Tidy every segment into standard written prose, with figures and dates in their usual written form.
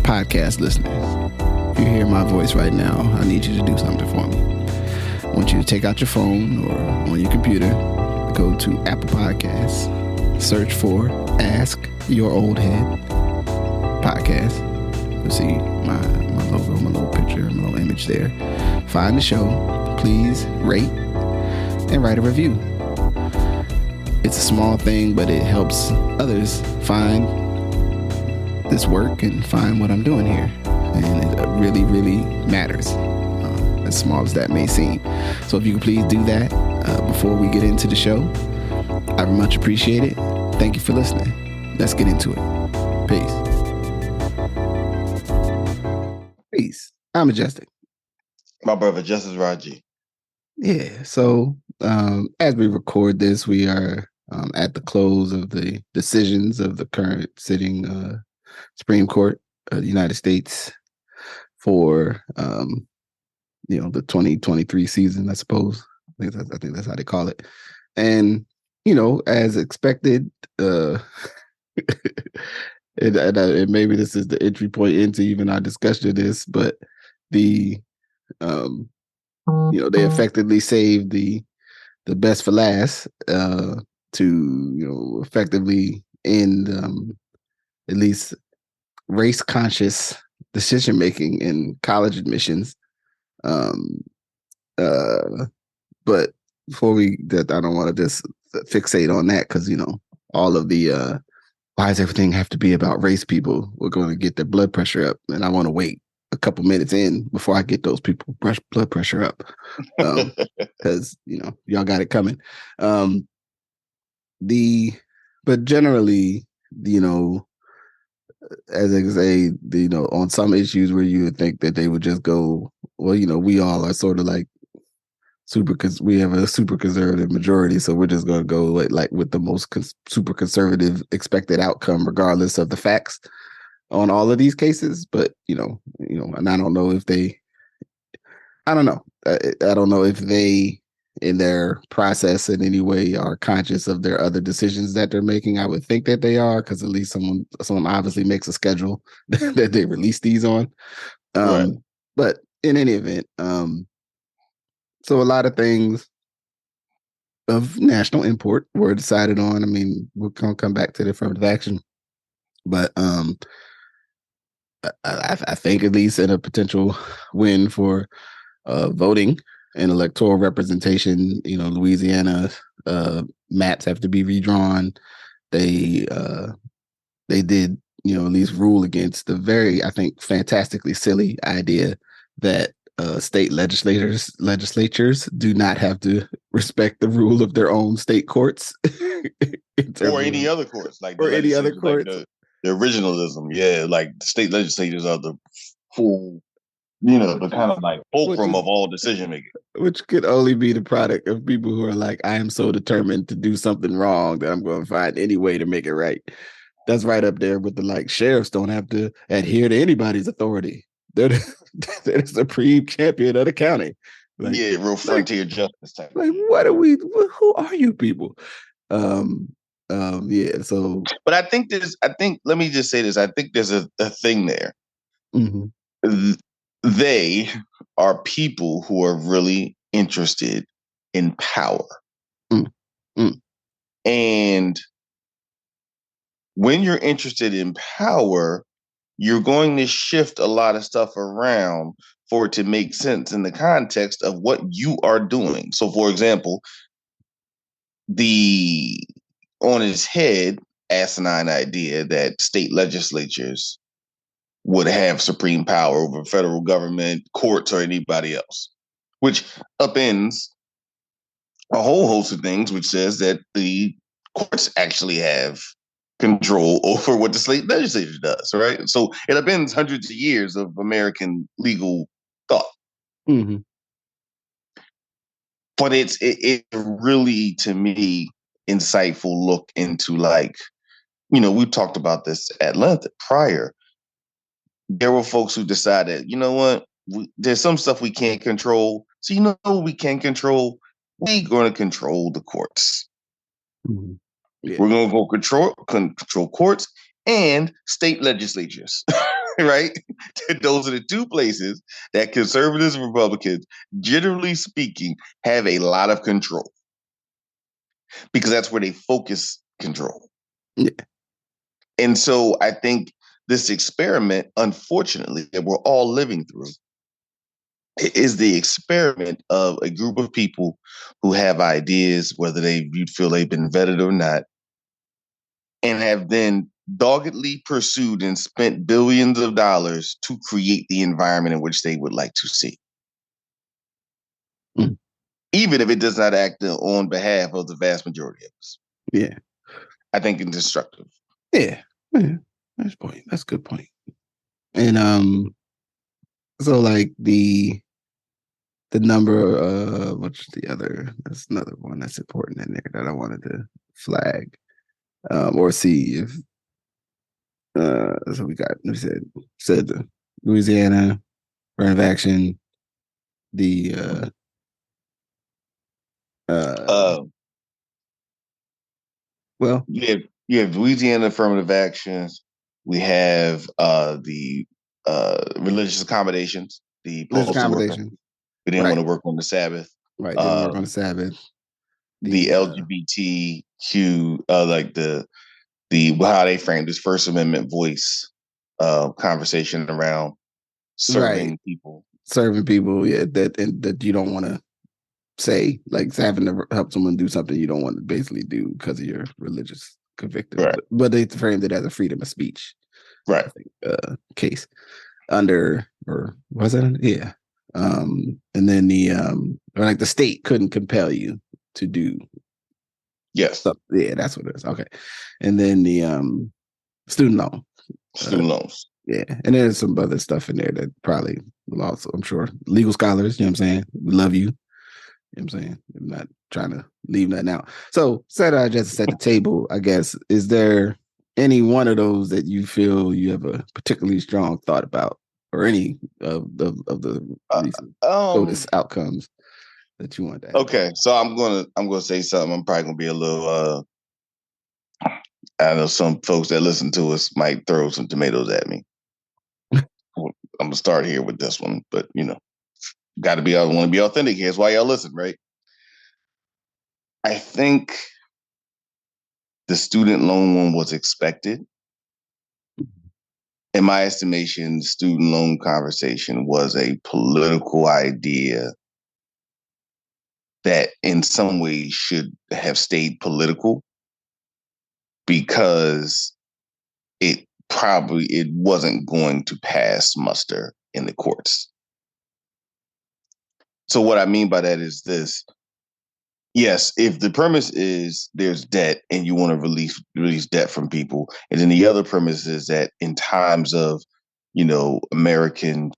podcast listeners, if you hear my voice right now, I need you to do something for me. I want you to take out your phone or on your computer, go to Apple Podcasts, search for Ask Your Oldhead podcast. You'll see my logo, my little picture, my little image there. Find the show. Please rate and write a review. It's a small thing, but it helps others find this work and find what I'm doing here. And it really, really matters, as small as that may seem. So if you could please do that before we get into the show, I would much appreciate it. Thank you for listening. Let's get into it. Peace. Peace. I'm Majestic. My brother, Justice Rajee. Yeah. So as we record this, we are at the close of the decisions of the current sitting Supreme Court of the United States for the 2023 season, I suppose. I think that's how they call it. And as expected, and maybe this is the entry point into even our discussion of this, but they effectively saved the best for last to effectively end at least race conscious decision making in college admissions. But before I don't want to just fixate on that because all of the why does everything have to be about race people? We're going to get their blood pressure up, and I want to wait a couple minutes in before I get those people blood pressure up, because y'all got it coming. But generally, as I say, on some issues where you would think that they would just go, well, we all are sort of like because we have a super conservative majority, so we're just going to go with the most super conservative expected outcome, regardless of the facts on all of these cases. But and I don't know if they, I don't know if they in their process in any way are conscious of their other decisions that they're making. I would think that they are, because at least someone obviously makes a schedule that they release these on. Right. But in any event, so a lot of things of national import were decided on. I mean, we're going to come back to the affirmative action, but I think at least in a potential win for voting and electoral representation, Louisiana maps have to be redrawn. They did, at least rule against the very, I think, fantastically silly idea that state legislatures do not have to respect the rule of their own state courts or any other courts, any other courts. Like the originalism, like the state legislatures are the full, the kind of like fulcrum of all decision making, which could only be the product of people who are like, I am so determined to do something wrong that I'm going to find any way to make it right. That's right up there with the sheriffs don't have to adhere to anybody's authority. They're the supreme champion of the county. Real frontier justice type. What are we? Who are you people? So, but I think let me just say this. I think there's a thing there. Mm-hmm. They are people who are really interested in power. Mm-hmm. And when you're interested in power, you're going to shift a lot of stuff around for it to make sense in the context of what you are doing. So, for example, the on his head asinine idea that state legislatures would have supreme power over federal government, courts, or anybody else, which upends a whole host of things, which says that the courts actually have control over what the state legislature does, right? So it upends hundreds of years of American legal thought. Mm-hmm. But it's really, to me, insightful look into we talked about this at length prior. There were folks who decided, there's some stuff we can't control. So we can control. We're going to control the courts. Mm-hmm. Yeah. We're going to go control courts and state legislatures. right? Those are the two places that conservatives and Republicans, generally speaking, have a lot of control because that's where they focus control. Yeah. And so I think this experiment, unfortunately, that we're all living through is the experiment of a group of people who have ideas, whether you feel they've been vetted or not, and have then doggedly pursued and spent billions of dollars to create the environment in which they would like to see. Mm. Even if it does not act on behalf of the vast majority of us. Yeah. I think it's destructive. Yeah. That's a point. That's a good point. And so like the number what's the other, that's another one that's important in there that I wanted to flag or see if so we said the Louisiana affirmative action, the well, you have Louisiana affirmative actions. We have the religious accommodations, the postal worker. We didn't want to work on the Sabbath. Right, didn't work on the Sabbath. The LGBTQ, like the how they framed this First Amendment voice conversation around serving people. Serving people, yeah, that you don't want to say, like having to help someone do something you don't want to basically do because of your religious conviction. Right. But they framed it as a freedom of speech, right? I think, case under, or was it? Yeah. And then or like the state couldn't compel you to do. Yes. Stuff. Yeah, that's what it is. Okay. And then the student loan. Student loans. Yeah. And there's some other stuff in there that probably will also, I'm sure, legal scholars, you know what I'm saying? We love you. You know what I'm saying? I'm not trying to leave that out. So, said I just set the table, I guess. Is there any one of those that you feel you have a particularly strong thought about, or any of the recent SCOTUS outcomes that you want to add? Okay, so I'm gonna say something. I'm probably gonna be a little. I know some folks that listen to us might throw some tomatoes at me. I'm gonna start here with this one, but got to be. I want to be authentic here. That's why y'all listen, right? I think the student loan one was expected. In my estimation, the student loan conversation was a political idea that in some ways should have stayed political because it wasn't going to pass muster in the courts. So what I mean by that is this. Yes, if the premise is there's debt and you want to release debt from people, and then the other premise is that in times of, American,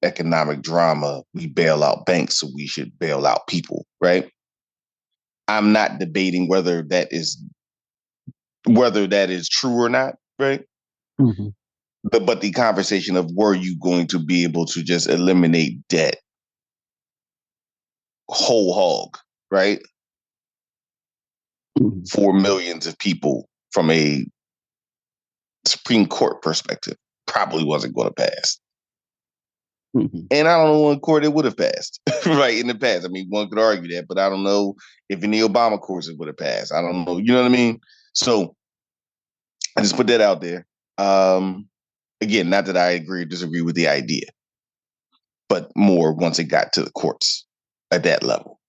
economic drama, we bail out banks, so we should bail out people, right? I'm not debating whether that is true or not, right? Mm-hmm. But the conversation of were you going to be able to just eliminate debt whole hog, right? Mm-hmm. For millions of people from a Supreme Court perspective, probably wasn't going to pass. Mm-hmm. And I don't know what court it would have passed, right, in the past. I mean, one could argue that, but I don't know if in the Obama courts it would have passed. I don't know. You know what I mean? So I just put that out there. Again, not that I agree or disagree with the idea, but more once it got to the courts at that level.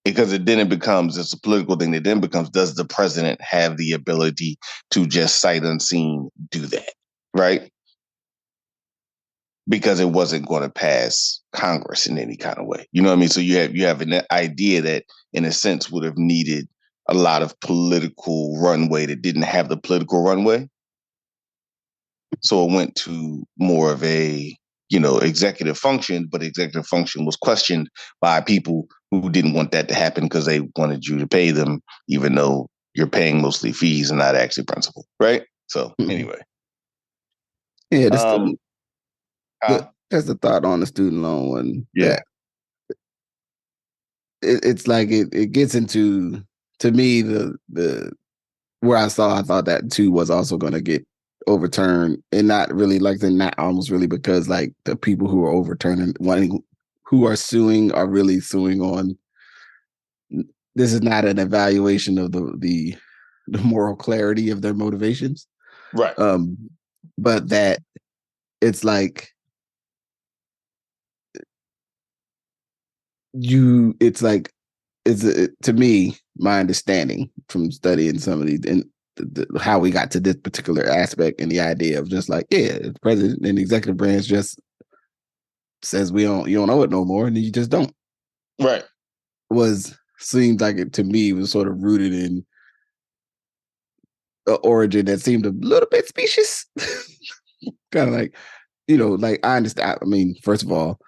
Because it becomes, it's a political thing that then becomes, does the president have the ability to just sight unseen do that, right? Because it wasn't going to pass Congress in any kind of way. You know what I mean? So you have an idea that, in a sense, would have needed a lot of political runway that didn't have the political runway. So it went to more of a, executive function, but executive function was questioned by people who didn't want that to happen because they wanted you to pay them, even though you're paying mostly fees and not actually principal, right? So anyway. Yeah, that's the thought on the student loan one. Yeah. It's like it gets into, to me, the where I thought that too was also going to get overturn, and not really like they're not almost really because like the people who are overturning who are suing are really suing on. This is not an evaluation of the moral clarity of their motivations, Right. but that it's like to me, my understanding from studying some of these and how we got to this particular aspect and the idea of just like, yeah, the president and the executive branch just says you don't owe it no more, and you just don't. Right. Seemed like it to me was sort of rooted in an origin that seemed a little bit specious. Kind of like, like I understand. I mean, first of all,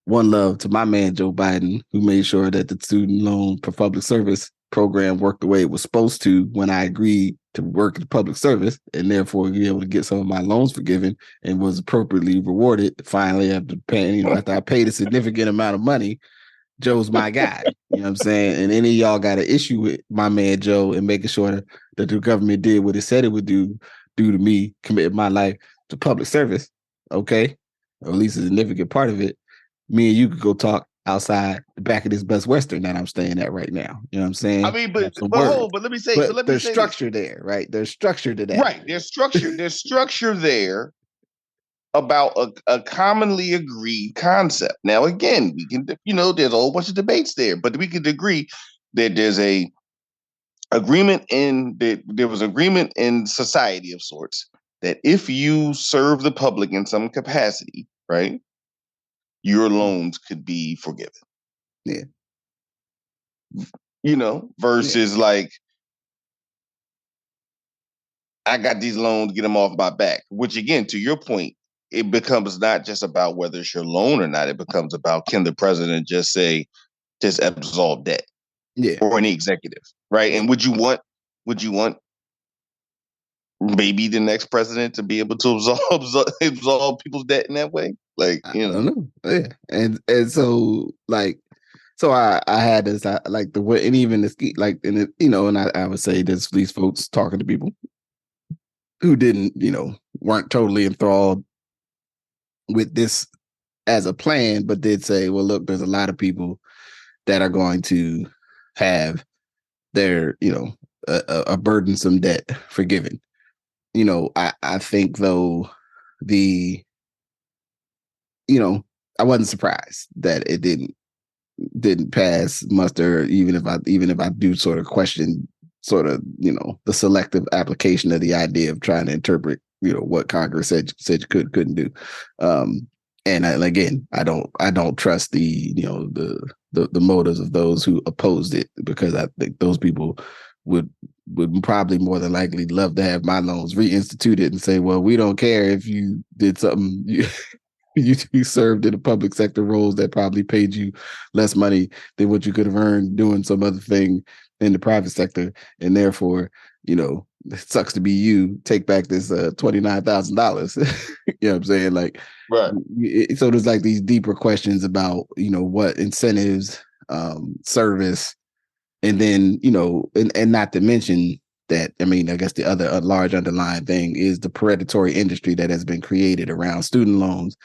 one love to my man Joe Biden, who made sure that the student loan for public service program worked the way it was supposed to when I agreed to work in public service, and therefore be able to get some of my loans forgiven, and was appropriately rewarded finally after paying, after I paid a significant amount of money. Joe's my guy. You know what I'm saying? And any of y'all got an issue with my man Joe and making sure that the government did what it said it would do to me, committed my life to public service, okay? Or at least a significant part of it. Me and you could go talk outside the back of this Best Western that I'm staying at right now. You know what I'm saying? I mean, but let me say, there's structure there, right? There's structure to that. Right. There's structure there about a commonly agreed concept. Now, again, we can, there's a whole bunch of debates there, but we could agree that there's a agreement there was agreement in society of sorts that if you serve the public in some capacity, right, your loans could be forgiven. Yeah. Versus like, I got these loans, get them off my back, which again, to your point, it becomes not just about whether it's your loan or not. It becomes about, can the president just absolve debt? Yeah. Or any executive, right? And would you want maybe the next president to be able to absolve people's debt in that way? Like, I don't know. Yeah. And so like, so I had this, like the way, and even the ski, like, and it, and I would say there's these folks talking to people who didn't, weren't totally enthralled with this as a plan, but did say, well, look, there's a lot of people that are going to have their, a burdensome debt forgiven. I think though I wasn't surprised that it didn't pass muster, even if I do sort of question the selective application of the idea of trying to interpret what Congress said you couldn't do. And again, I don't trust the motives of those who opposed it, because I think those people would probably more than likely love to have my loans reinstituted and say, well, we don't care if you did something you served in the public sector roles that probably paid you less money than what you could have earned doing some other thing in the private sector, and therefore, it sucks to be you. Take back this $29,000. You know what I'm saying? Like, right. So there's like these deeper questions about what incentives, service, and then and not to mention that, I mean, I guess the other large underlying thing is the predatory industry that has been created around student loans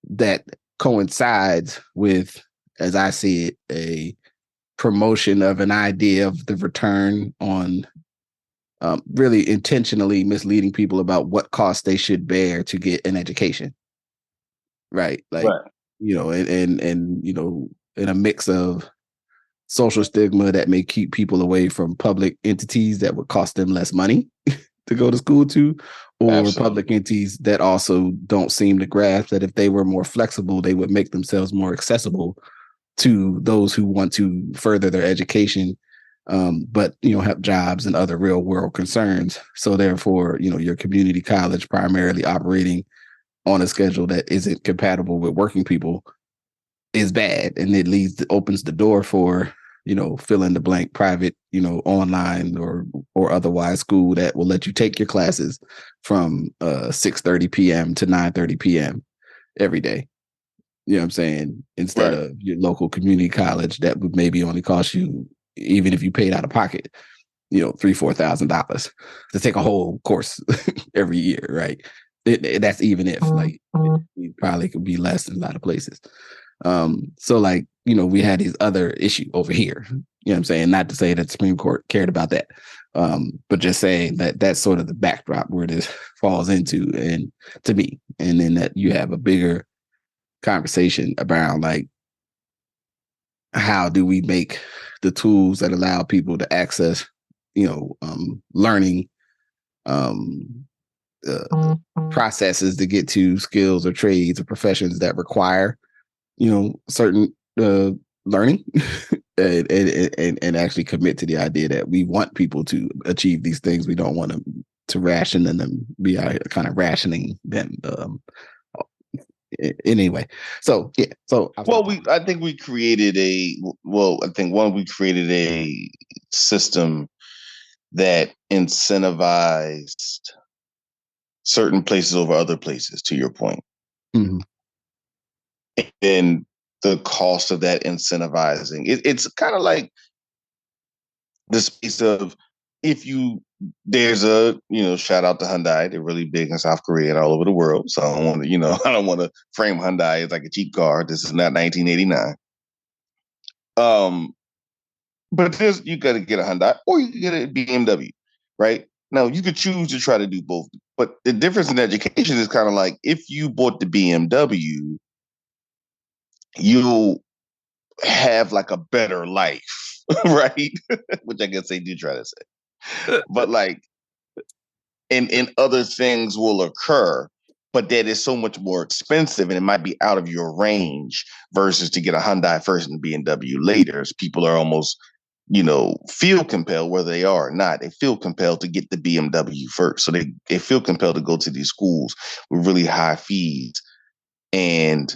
that coincides with, as I see it, a promotion of an idea of the return on really intentionally misleading people about what costs they should bear to get an education. Right. Like, right. And in a mix of social stigma that may keep people away from public entities that would cost them less money to go to school to, or Absolutely. public entities that also don't seem to grasp that if they were more flexible, they would make themselves more accessible to those who want to further their education, but have jobs and other real world concerns. So therefore, your community college primarily operating on a schedule that isn't compatible with working people is bad, and it opens the door for fill in the blank private online or otherwise school that will let you take your classes from 6:30 p.m. to 9:30 p.m. every day. You know what I'm saying? Instead of your local community college that would maybe only cost you, even if you paid out of pocket, $3,000-$4,000 to take a whole course every year, right? That's even if it probably could be less in a lot of places. So we had these other issue over here. You know what I'm saying? Not to say that the Supreme Court cared about that, but just saying that that's sort of the backdrop where this falls into, and to me, and then that you have a bigger conversation around how do we make the tools that allow people to access, learning, processes to get to skills or trades or professions that require, certain learning, and actually commit to the idea that we want people to achieve these things. We don't want to ration them, be kind of rationing them. Anyway, so yeah, I think we created we created a system that incentivized certain places over other places, to your point. Mm-hmm. And the cost of that incentivizing, it's kind of like the space of, there's a, shout out to Hyundai. They're really big in South Korea and all over the world. So I don't want to, I don't want to frame Hyundai as like a cheap car. This is not 1989. But you got to get a Hyundai or you can get a BMW, right? Now you could choose to try to do both. But the difference in education is kind of like, if you bought the BMW, you'll have like a better life, right? Which I guess they do try to say. But and other things will occur, but that is so much more expensive and it might be out of your range versus to get a Hyundai first and BMW later. As people are almost, feel compelled, whether they are or not, they feel compelled to get the BMW first. So they feel compelled to go to these schools with really high fees, and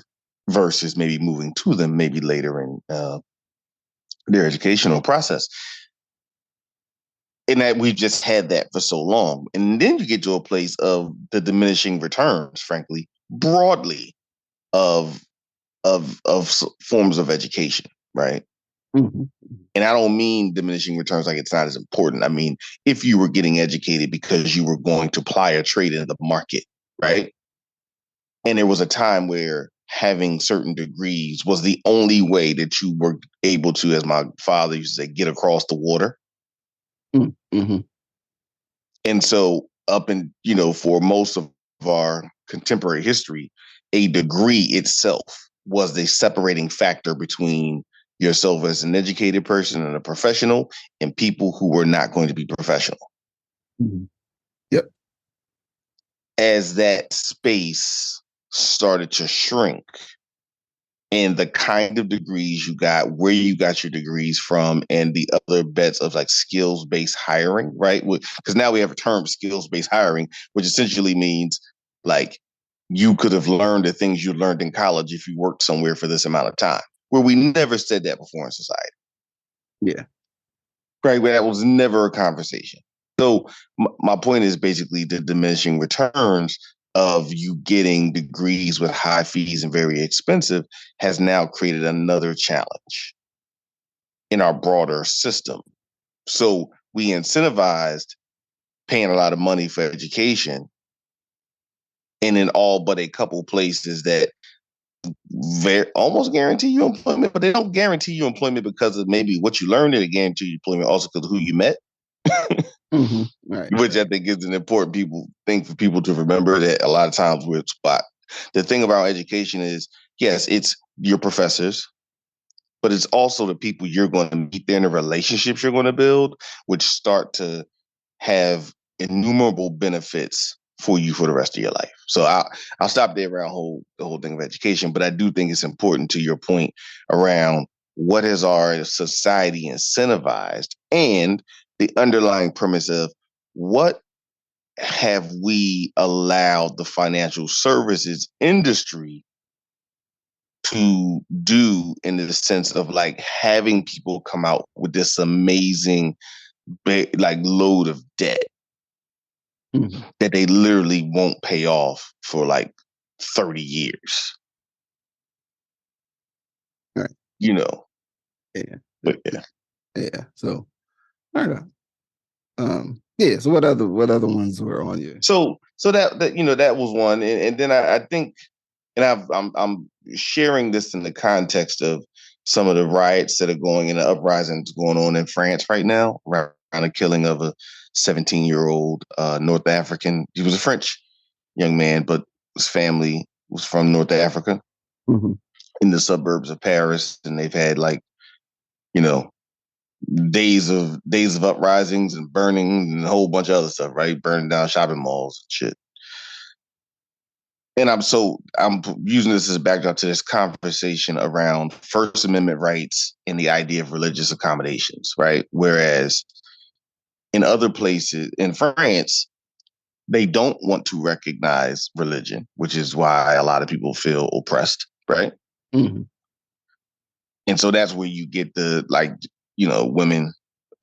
versus maybe moving to them maybe later in their educational process. And that we've just had that for so long. And then you get to a place of the diminishing returns, frankly, broadly, of forms of education, right? Mm-hmm. And I don't mean diminishing returns like it's not as important. I mean, if you were getting educated because you were going to ply a trade in the market, right? And there was a time where having certain degrees was the only way that you were able to, as my father used to say, get across the water. Mm-hmm. And so for most of our contemporary history, a degree itself was the separating factor between yourself as an educated person and a professional and people who were not going to be professional. Mm-hmm. Yep. As that space started to shrink, and the kind of degrees you got, where you got your degrees from, and the other bets of like skills-based hiring, right? Because now we have a term, skills-based hiring, which essentially means like you could have learned the things you learned in college if you worked somewhere for this amount of time, where we never said that before in society. Yeah. Right, where that was never a conversation. So my point is basically the diminishing returns of you getting degrees with high fees and very expensive has now created another challenge in our broader system. So we incentivized paying a lot of money for education, and in all but a couple places that almost guarantee you employment, but they don't guarantee you employment because of maybe what you learned. They guarantee you employment also because of who you met. Mm-hmm. Right. Which I think is an important thing for people to remember, that a lot of times we're spot. The thing about education is, yes, it's your professors, but it's also the people you're going to meet there and the relationships you're going to build, which start to have innumerable benefits for you for the rest of your life. So I'll stop there around the whole thing of education, but I do think it's important to your point around what has our society incentivized, and the underlying premise of what have we allowed the financial services industry to do, in the sense of like having people come out with this amazing load of debt that they literally won't pay off for like 30 years. Right. Yeah. Yeah. But yeah. Yeah. So, all right. Yeah. So what other ones were on you? So that you know, that was one, and then I think, and I'm sharing this in the context of some of the riots that are going and the uprisings going on in France right now around the killing of a 17-year-old North African. He was a French young man, but his family was from North Africa in the suburbs of Paris, and they've had, like, you know, days of uprisings and burning and a whole bunch of other stuff, right? Burning down shopping malls and shit. And I'm using this as a backdrop to this conversation around First Amendment rights and the idea of religious accommodations, right? Whereas in other places, in France, they don't want to recognize religion, which is why a lot of people feel oppressed, right? Mm-hmm. And so that's where you get the, like, you know, women,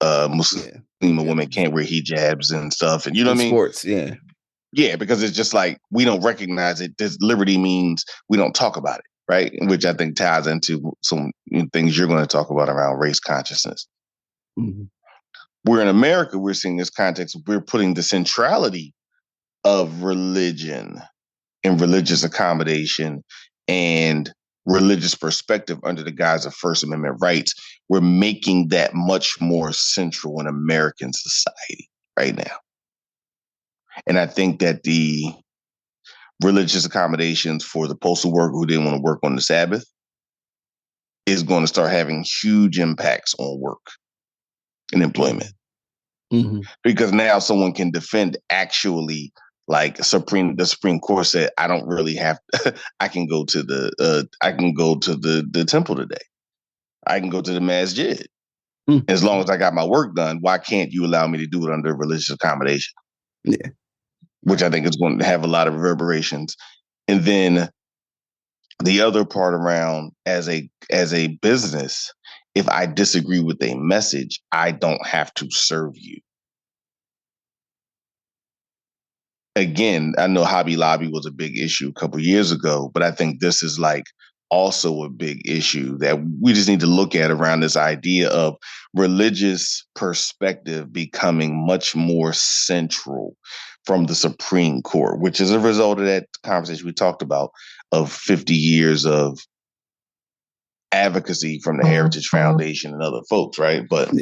Muslim women can't wear hijabs and stuff, and you know what I mean? Sports, yeah. Yeah, because it's just like, we don't recognize it. This liberty means we don't talk about it, right? Which I think ties into some things you're going to talk about around race consciousness. Mm-hmm. Where in America, we're seeing this context, we're putting the centrality of religion and religious accommodation and religious perspective under the guise of First Amendment rights. We're making that much more central in American society right now. And I think that the religious accommodations for the postal worker who didn't want to work on the Sabbath is going to start having huge impacts on work and employment. Mm-hmm. Because now someone can defend, actually, like the Supreme Court said, I don't really have I can go to the temple today. I can go to the masjid. As long as I got my work done. Why can't you allow me to do it under religious accommodation? Yeah. Which I think is going to have a lot of reverberations. And then the other part around, as a business, if I disagree with a message, I don't have to serve you. Again, I know Hobby Lobby was a big issue a couple years ago, but I think this is, like, also a big issue that we just need to look at around this idea of religious perspective becoming much more central from the Supreme Court, which is a result of that conversation we talked about of 50 years of advocacy from the Heritage Foundation and other folks, right? But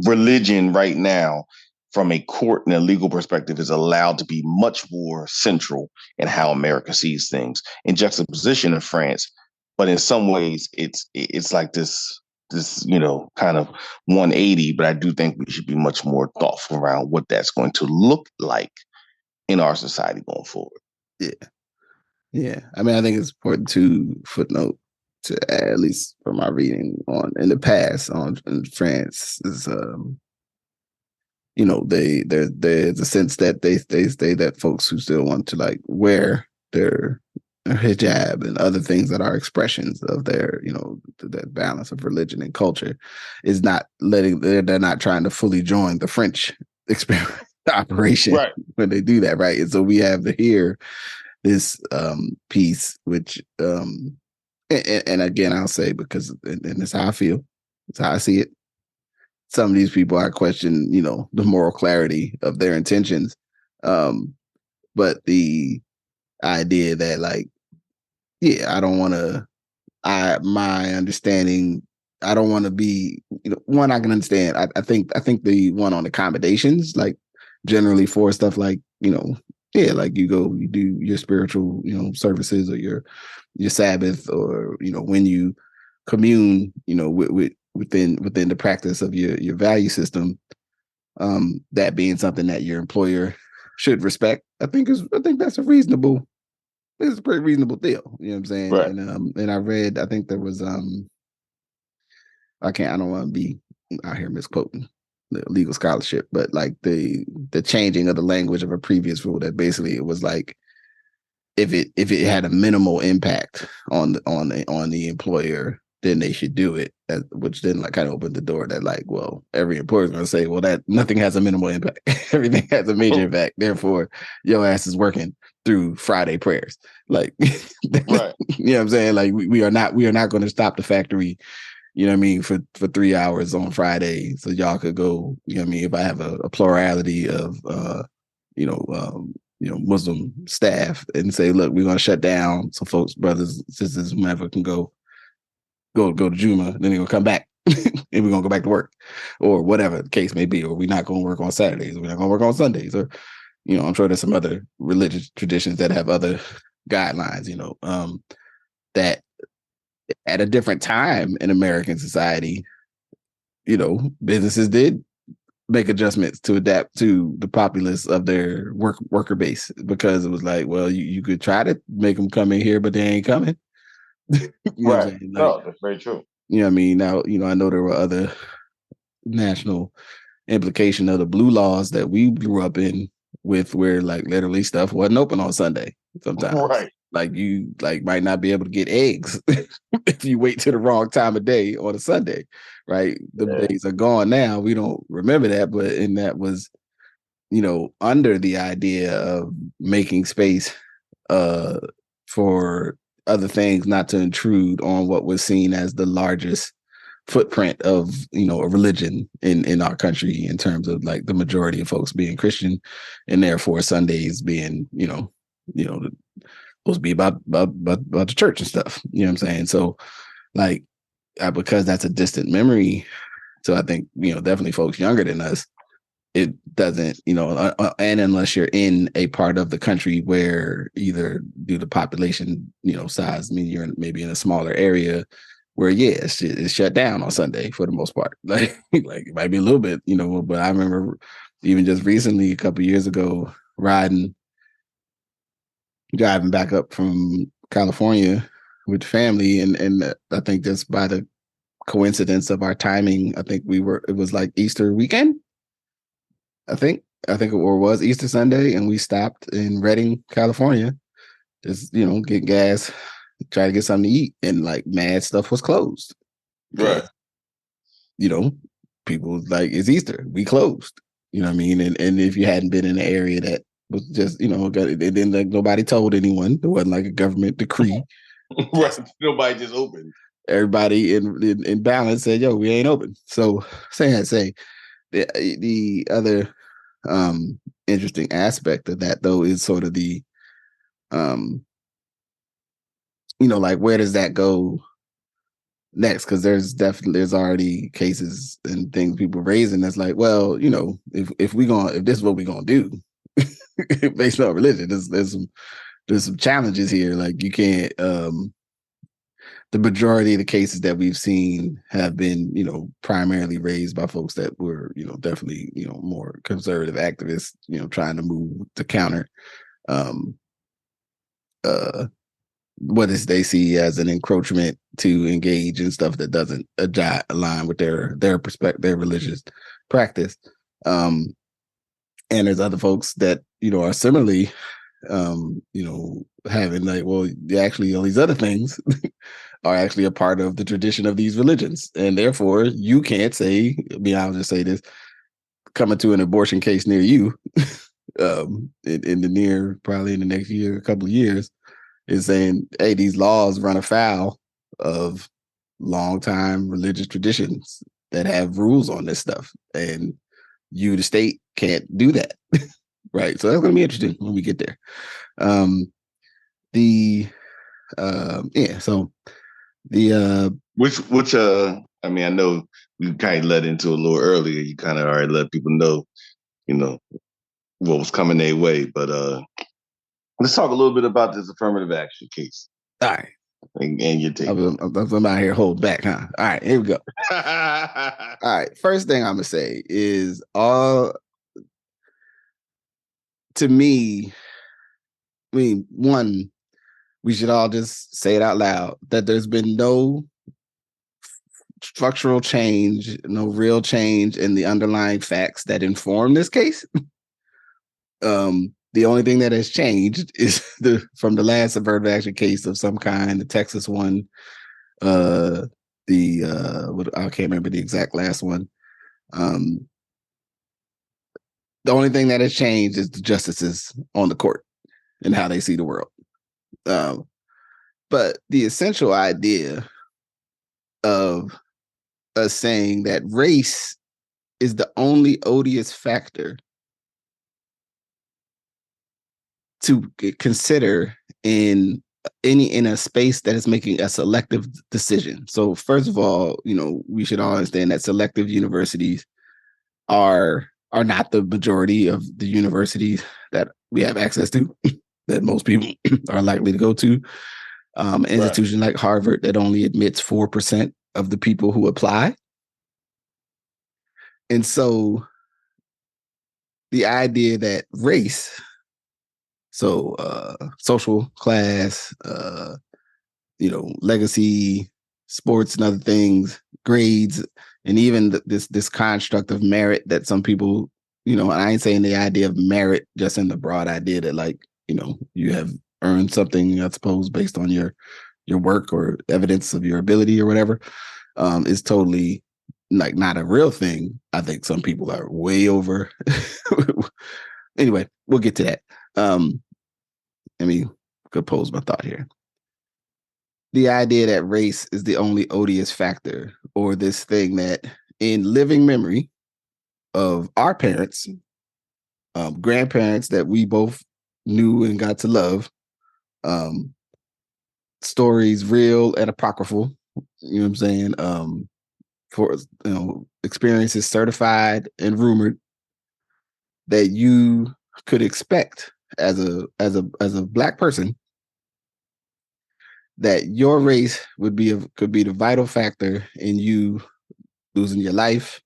religion right now, from a court and a legal perspective, is allowed to be much more central in how America sees things, in juxtaposition of France. But in some ways, it's like this, you know, kind of 180. But I do think we should be much more thoughtful around what that's going to look like in our society going forward. Yeah. I mean, I think it's important to footnote, to at least from my reading on in the past in France, is you know, there's a sense that they say that folks who still want to, like, wear their hijab and other things that are expressions of their, you know, that balance of religion and culture, is not they're not trying to fully join the French operation when they do that, right? And so we have here this piece, which and again, I'll say, because and it's how I feel, it's how I see it. Some of these people, I question, you know, the moral clarity of their intentions. But the idea that, like, I don't want to, my understanding, I don't want to be, you know, one, I can understand. I think the one on accommodations, like, generally for stuff like, you know, like you do your spiritual, you know, services, or your Sabbath, or, you know, when you commune, you know, within the practice of your value system, that being something that your employer should respect, I think that's a pretty reasonable deal. You know what I'm saying? Right. And I read, I think there was I don't want to be out here misquoting the legal scholarship, but, like, the changing of the language of a previous rule, that basically it was like, if it had a minimal impact on the employer, then they should do it. Which then, like, kind of opened the door that, like, well, every employer is going to say, well, that nothing has a minimal impact. Everything has a major impact. Therefore, your ass is working through Friday prayers. Like, right. You know what I'm saying? Like, we are not going to stop the factory, you know what I mean, for 3 hours on Friday, so y'all could go, you know what I mean, if I have a plurality of Muslim staff and say, look, we're gonna shut down so folks, brothers, sisters, whomever can go to Juma, then they're gonna come back and we're gonna go back to work, or whatever the case may be, or we're not gonna work on Saturdays, we're not gonna work on Sundays, or I'm sure there's some other religious traditions that have other guidelines, that at a different time in American society, businesses did make adjustments to adapt to the populace of their worker base, because it was like, well, you could try to make them come in here, but they ain't coming. Right. What I'm saying? No, that's very true. You know what I mean? Now, I know there were other national implication of the blue laws that we grew up in with, where like literally stuff wasn't open on Sunday sometimes. Right. Like you might not be able to get eggs if you wait to the wrong time of day on a Sunday, right? The days are gone now. We don't remember that, and that was, under the idea of making space for other things not to intrude on what was seen as the largest footprint of a religion in our country, in terms of like the majority of folks being Christian, and therefore Sundays being supposed to be about the church and stuff. You know what I'm saying? So like, because that's a distant memory, so I think definitely folks younger than us, it doesn't, and unless you're in a part of the country where, either due to population size, I mean, you're maybe in a smaller area where it's shut down on Sunday for the most part. Like it might be a little bit, but I remember even just recently, a couple of years ago, driving back up from California with family, and I think just by the coincidence of our timing, I think it was like Easter weekend. I think it was Easter Sunday, and we stopped in Redding, California, just get gas, try to get something to eat, and like mad stuff was closed. Right. People like, it's Easter, we closed. You know what I mean? And if you hadn't been in an area that was just, then like nobody told anyone, there wasn't like a government decree. Right. Nobody just opened. Everybody in balance said, yo, we ain't open. So say the other interesting aspect of that, though, is sort of the like, where does that go next? Because there's already cases and things people raising that's like, well, if this is what we're gonna do based on religion, there's some challenges here. Like, you can't the majority of the cases that we've seen have been, primarily raised by folks that were, definitely, more conservative activists, trying to move to counter what they see as an encroachment to engage in stuff that doesn't align with their perspective, their religious practice. And there's other folks that, are similarly, having like, well, actually all these other things are actually a part of the tradition of these religions. And therefore you can't say, I'll just say this, coming to an abortion case near you, probably in the next year, a couple of years, is saying, hey, these laws run afoul of longtime religious traditions that have rules on this stuff. And you, the state, can't do that. Right. So that's going to be interesting when we get there. I mean, I know we kind of led into a little earlier. You kind of already let people know, what was coming their way. But let's talk a little bit about this affirmative action case. All right. And your take. I'm out here holding back, huh? All right, here we go. All right. First thing I'm going to say is, to me, one, we should all just say it out loud that there's been no structural change, no real change in the underlying facts that inform this case. The only thing that has changed is from the last affirmative action case of some kind, the Texas one, I can't remember the exact last one. The only thing that has changed is the justices on the court and how they see the world. But the essential idea of us saying that race is the only odious factor to consider in a space that is making a selective decision. So first of all, we should all understand that selective universities are not the majority of the universities that we have access to, that most people are likely to go to. An institution like Harvard that only admits 4% of the people who apply. And so the idea that race, so social class, legacy, sports and other things, grades, and even this construct of merit that some people, and I ain't saying the idea of merit just in the broad idea that, like, you have earned something, I suppose, based on your work or evidence of your ability or whatever, is totally like not a real thing. I think some people are way over. Anyway, we'll get to that. Let me compose my thought here. The idea that race is the only odious factor, or this thing that in living memory of our parents, grandparents that we both knew and got to love, stories real and apocryphal, you know what I'm saying? For experiences certified and rumored that you could expect as a Black person, that your race could be the vital factor in you losing your life,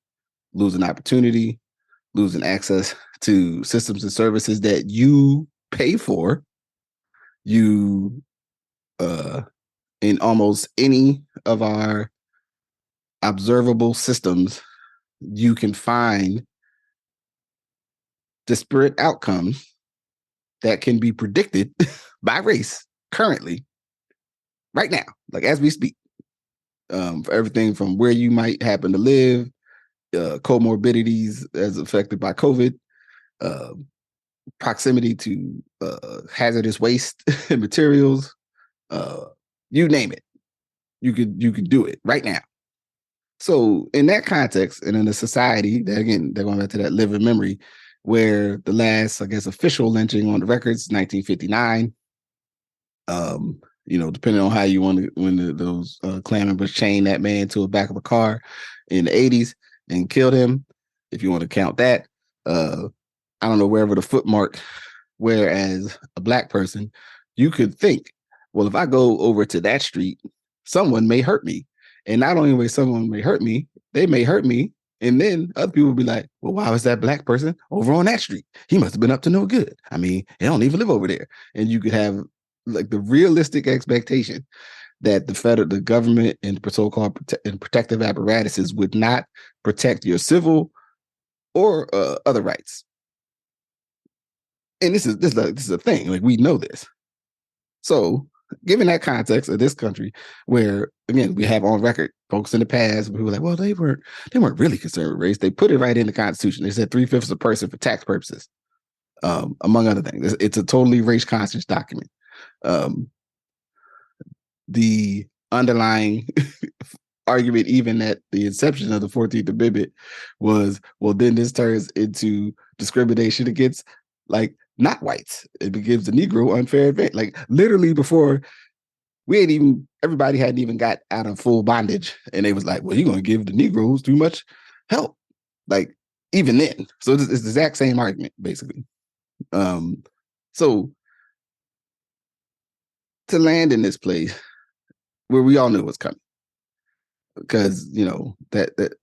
losing opportunity, losing access to systems and services that you pay for. You in almost any of our observable systems, you can find disparate outcomes that can be predicted by race currently, right now, like as we speak, for everything from where you might happen to live, comorbidities as affected by COVID, proximity to hazardous waste and materials, you name it, you could do it right now. So in that context, and in a society that, again, they're going back to that living memory, where the last, I guess, official lynching on the records, 1959. Depending on how you want to, when those clan members chained that man to the back of a car in the 80s and killed him, if you want to count that. I don't know, wherever the footmark, whereas a Black person, you could think, well, if I go over to that street, someone may hurt me. And not only way someone may hurt me, they may hurt me. And then other people will be like, well, why was that Black person over on that street? He must have been up to no good. I mean, he don't even live over there. And you could have like the realistic expectation that the government and so-called protective apparatuses would not protect your civil or other rights. And this is a thing. Like, we know this. So, given that context of this country, where, again, we have on record folks in the past who were like, well, they weren't really concerned with race. They put it right in the Constitution. They said 3/5 of a person for tax purposes, among other things. It's a totally race conscious document. The underlying argument, even at the inception of the 14th Amendment, was, well, then this turns into discrimination against, like, not whites. It gives the Negro unfair advantage. Like, literally before everybody hadn't even got out of full bondage, and they was like, well, you're going to give the Negroes too much help. Like, even then. So it's the exact same argument, basically. So to land in this place where we all knew what's coming, because, that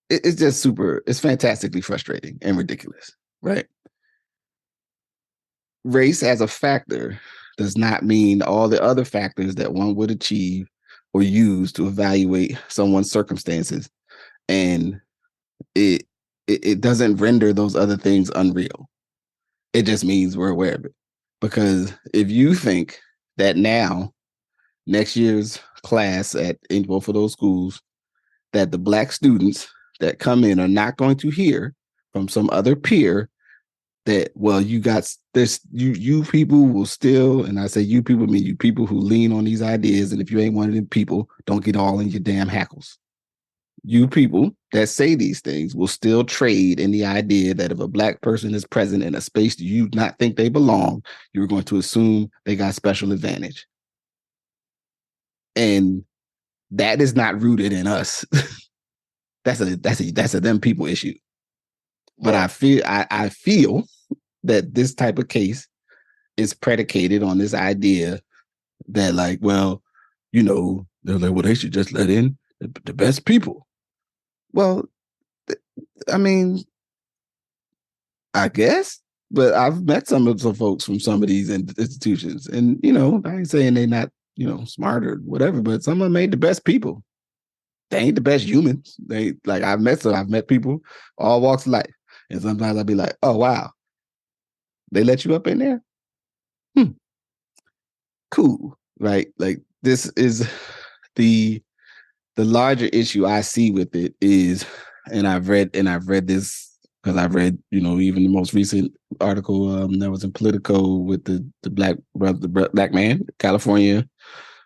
it's just it's fantastically frustrating and ridiculous, right? Race as a factor does not mean all the other factors that one would achieve or use to evaluate someone's circumstances. And it doesn't render those other things unreal. It just means we're aware of it. Because if you think that now, next year's class in both of those schools, that the Black students that come in are not going to hear from some other peer that, well, you got this, you people will still, and I say you people, mean you people who lean on these ideas, and if you ain't one of them people, don't get all in your damn hackles. you people that say these things will still trade in the idea that if a black person is present in a space you not think they belong, you're going to assume they got special advantage. And that is not rooted in us. that's a them people issue. But right. I feel that this type of case is predicated on this idea that, like, well, you know, they're like, well, they should just let in the best people. Well, I mean, I guess, but I've met some folks from some of these institutions, and you know, I ain't saying they're not, you know, smart or whatever, but some of them ain't the best people. They ain't the best humans. They like I've met people all walks of life, and sometimes I'll be like, oh wow, they let you up in there. Cool, right? Like this is the larger issue I see with it is, and I've read this because I've read, you know, even the most recent article that was in Politico with the black brother, the black man, California,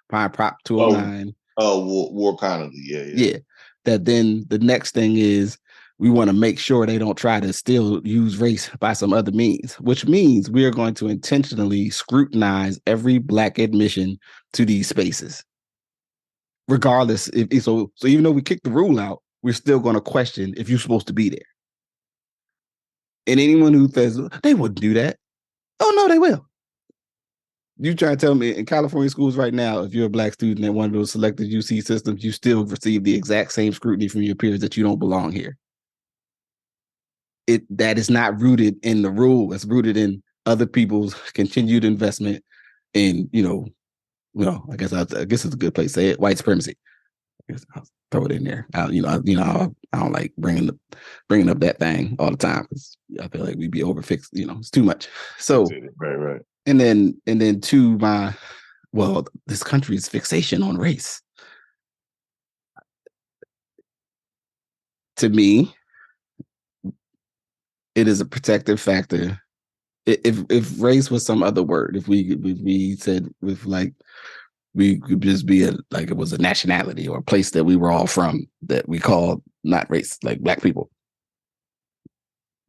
Prop 209. War Connolly, yeah. That then the next thing is we want to make sure they don't try to still use race by some other means, which means we are going to intentionally scrutinize every black admission to these spaces. Regardless, so even though we kick the rule out, we're still going to question if you're supposed to be there. And anyone who says they wouldn't do that, oh no, they will. You try to tell me in California schools right now, if you're a black student at one of those selected UC systems, you still receive the exact same scrutiny from your peers that you don't belong here. That is not rooted in the rule. It's rooted in other people's continued investment in, you know, well, I guess it's a good place to say it, white supremacy. I guess I'll throw it in there. I don't like bringing up that thing all the time because I feel like we'd be overfixed. You know, it's too much. So right. And then to this country's fixation on race. To me, it is a protective factor. If race was some other word, if we said with like we could just be like it was a nationality or a place that we were all from that we call not race, like black people.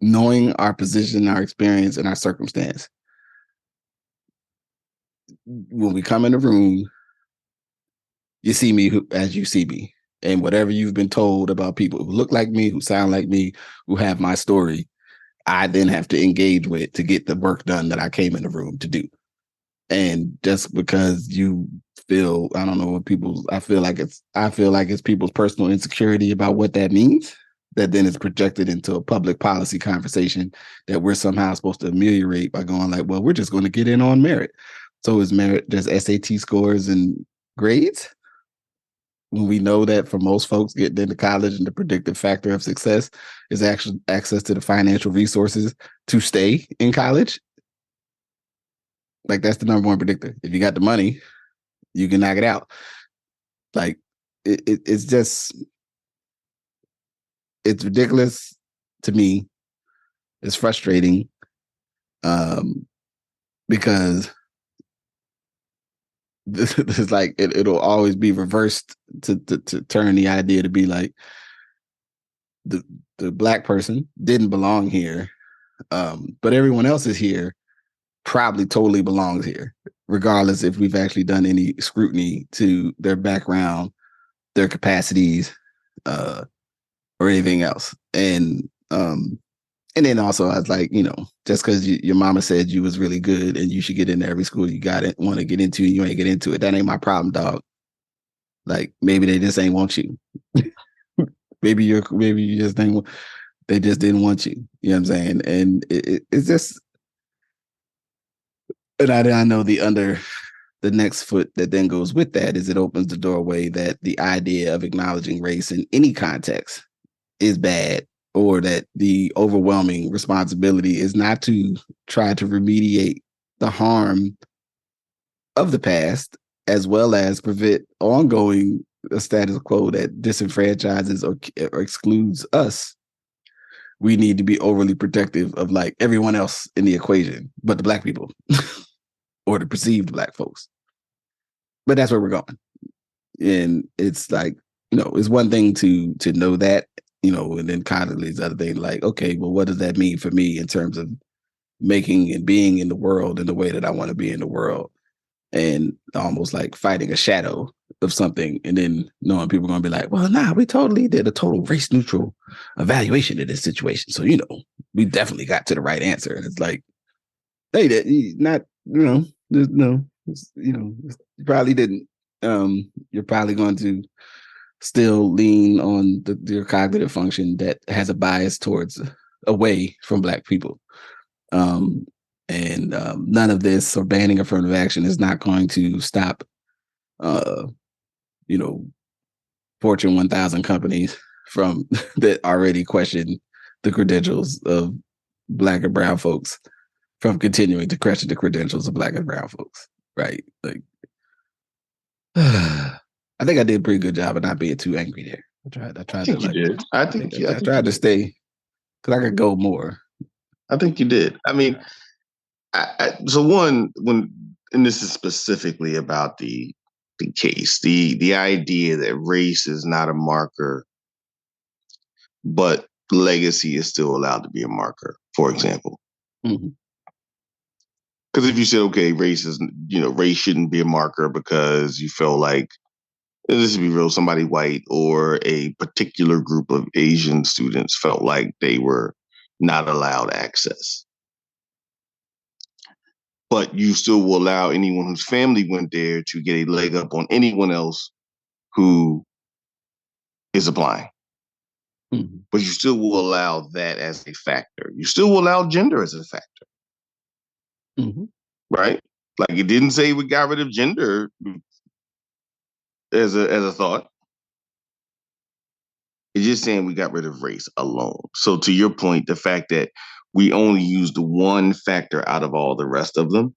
Knowing our position, our experience, and our circumstance. When we come in the room, you see me as you see me. And whatever you've been told about people who look like me, who sound like me, who have my story, I then have to engage with to get the work done that I came in the room to do. And just because you feel, I don't know what I feel like it's people's personal insecurity about what that means, that then is projected into a public policy conversation that we're somehow supposed to ameliorate by going like, well, we're just going to get in on merit. So is merit just SAT scores and grades? When we know that for most folks getting into college and the predictive factor of success is actually access to the financial resources to stay in college. Like that's the number one predictor. If you got the money, you can knock it out. Like it's just, it's ridiculous to me. It's frustrating because this is like it'll always be reversed to turn the idea to be like the black person didn't belong here, but everyone else is here probably totally belongs here, regardless if we've actually done any scrutiny to their background, their capacities, or anything else. And then also I was like, you know, just because your mama said you was really good and you should get into every school you want to get into, you ain't get into it. That ain't my problem, dog. Like maybe they just ain't want you. maybe you just ain't. They just didn't want you. You know what I'm saying? And it's just, and I know the next foot that then goes with that is it opens the doorway that the idea of acknowledging race in any context is bad, or that the overwhelming responsibility is not to try to remediate the harm of the past, as well as prevent ongoing status quo that disenfranchises or excludes us. We need to be overly protective of like everyone else in the equation, but the black people or the perceived black folks. But that's where we're going. And it's like, it's one thing to know that, and then kind of these other things like, okay, well, what does that mean for me in terms of making and being in the world in the way that I want to be in the world, and almost like fighting a shadow of something, and then knowing people are going to be like, well, nah, we totally did a total race neutral evaluation of this situation. So, we definitely got to the right answer. And it's like, hey, that not, no, you probably didn't. You're probably going to still lean on your cognitive function that has a bias towards away from Black people. And none of this or banning affirmative action is not going to stop, you know, Fortune 1000 companies from that already question the credentials of Black and brown folks from continuing to question the credentials of Black and brown folks. Right. Like, I think I did a pretty good job of not being too angry there. I tried to like, you did. I think I tried to stay, because I could go more. I think you did. I mean, so one, and this is specifically about the case, the idea that race is not a marker, but legacy is still allowed to be a marker, for example. Mm-hmm. Because if you said, okay, race shouldn't be a marker because you feel like, this to be real, somebody white or a particular group of Asian students felt like they were not allowed access. But you still will allow anyone whose family went there to get a leg up on anyone else who is applying. Mm-hmm. But you still will allow that as a factor. You still will allow gender as a factor. Mm-hmm. Right? Like, it didn't say we got rid of gender as a thought. It's just saying we got rid of race alone. So to your point, the fact that we only used one factor out of all the rest of them.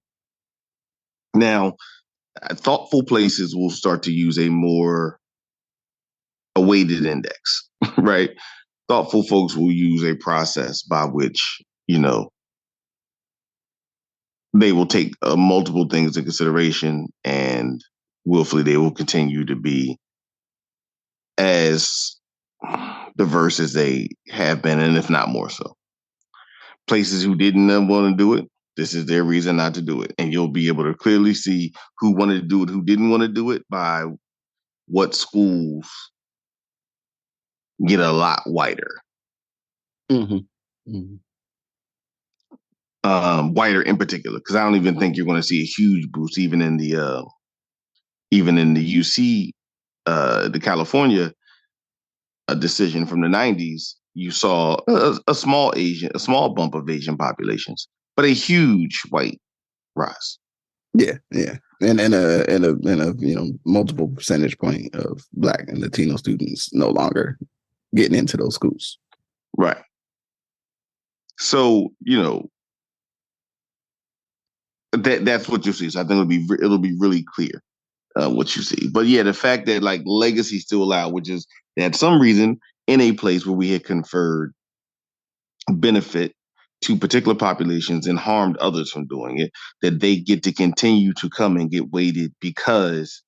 Now, thoughtful places will start to use a weighted index, right? Thoughtful folks will use a process by which, they will take multiple things into consideration, and willfully they will continue to be as diverse as they have been, and if not more so. Places who didn't want to do it, this is their reason not to do it. And you'll be able to clearly see who wanted to do it, who didn't want to do it, by what schools get a lot whiter. Mm-hmm. Mm-hmm. Whiter in particular, because I don't even think you're going to see a huge boost even in the UC, the California decision from the 90s. You saw a small bump of Asian populations, but a huge white rise. Yeah, and a multiple percentage point of Black and Latino students no longer getting into those schools. Right. So that's what you see. So I think it'll be really clear what you see. But yeah, the fact that like legacy still allowed, which is that some reason in a place where we had conferred benefit to particular populations and harmed others from doing it, that they get to continue to come and get weighted because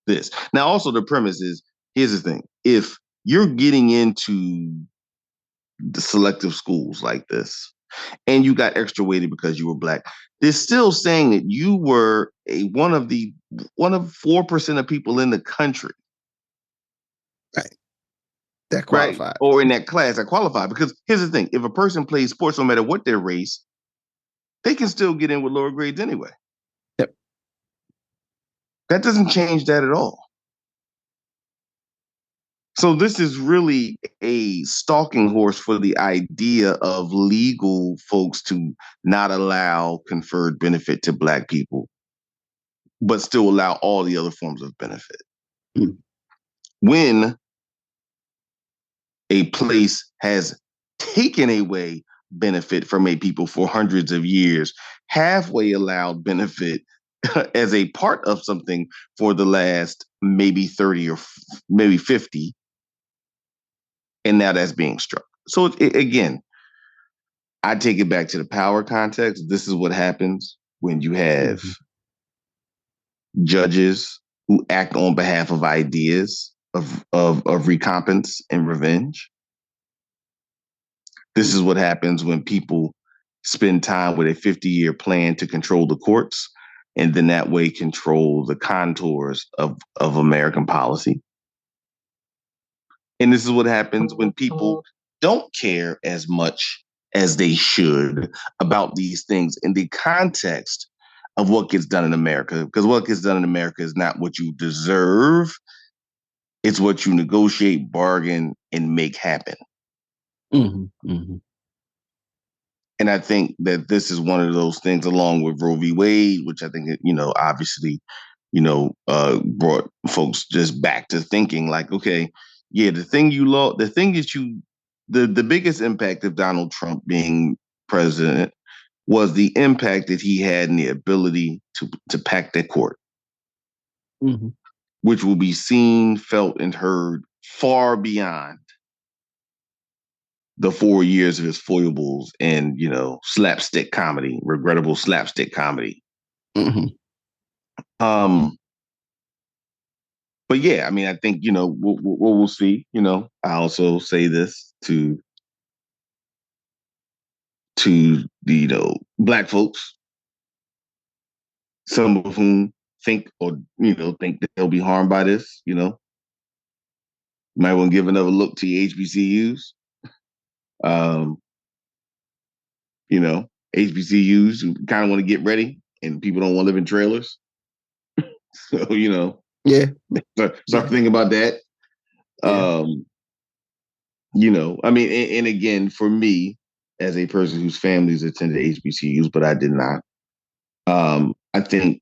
this. Now, also the premise is, here's the thing. If you're getting into the selective schools like this, and you got extra weighted because you were Black, they're still saying that you were one of 4% of people in the country, right, that qualified, right, or in that class that qualified. Because here's the thing: if a person plays sports, no matter what their race, they can still get in with lower grades anyway. Yep, that doesn't change that at all. So this is really a stalking horse for the idea of legal folks to not allow conferred benefit to Black people, but still allow all the other forms of benefit. Mm. When a place has taken away benefit from a people for hundreds of years, halfway allowed benefit as a part of something for the last maybe 30 or maybe 50, and now that's being struck. So again, I take it back to the power context. This is what happens when you have judges who act on behalf of ideas of recompense and revenge. This is what happens when people spend time with a 50-year plan to control the courts and then that way control the contours of American policy. And this is what happens when people don't care as much as they should about these things in the context of what gets done in America. Because what gets done in America is not what you deserve, it's what you negotiate, bargain, and make happen. Mm-hmm, mm-hmm. And I think that this is one of those things, along with Roe v. Wade, which I think, obviously, brought folks just back to thinking like, okay, yeah, the thing the biggest impact of Donald Trump being president was the impact that he had in the ability to pack that court, Mm-hmm. which will be seen, felt, and heard far beyond the 4 years of his foibles and, slapstick comedy, regrettable slapstick comedy. Mm-hmm. But yeah, I mean, I think, we'll see. I also say this to the, Black folks, some of whom think that they'll be harmed by this, might want to give another look to your HBCUs. HBCUs who kind of want to get ready and people don't want to live in trailers. So, Yeah. Start thinking about that. Yeah. I mean, and again, for me, as a person whose families attended HBCUs, but I did not, I think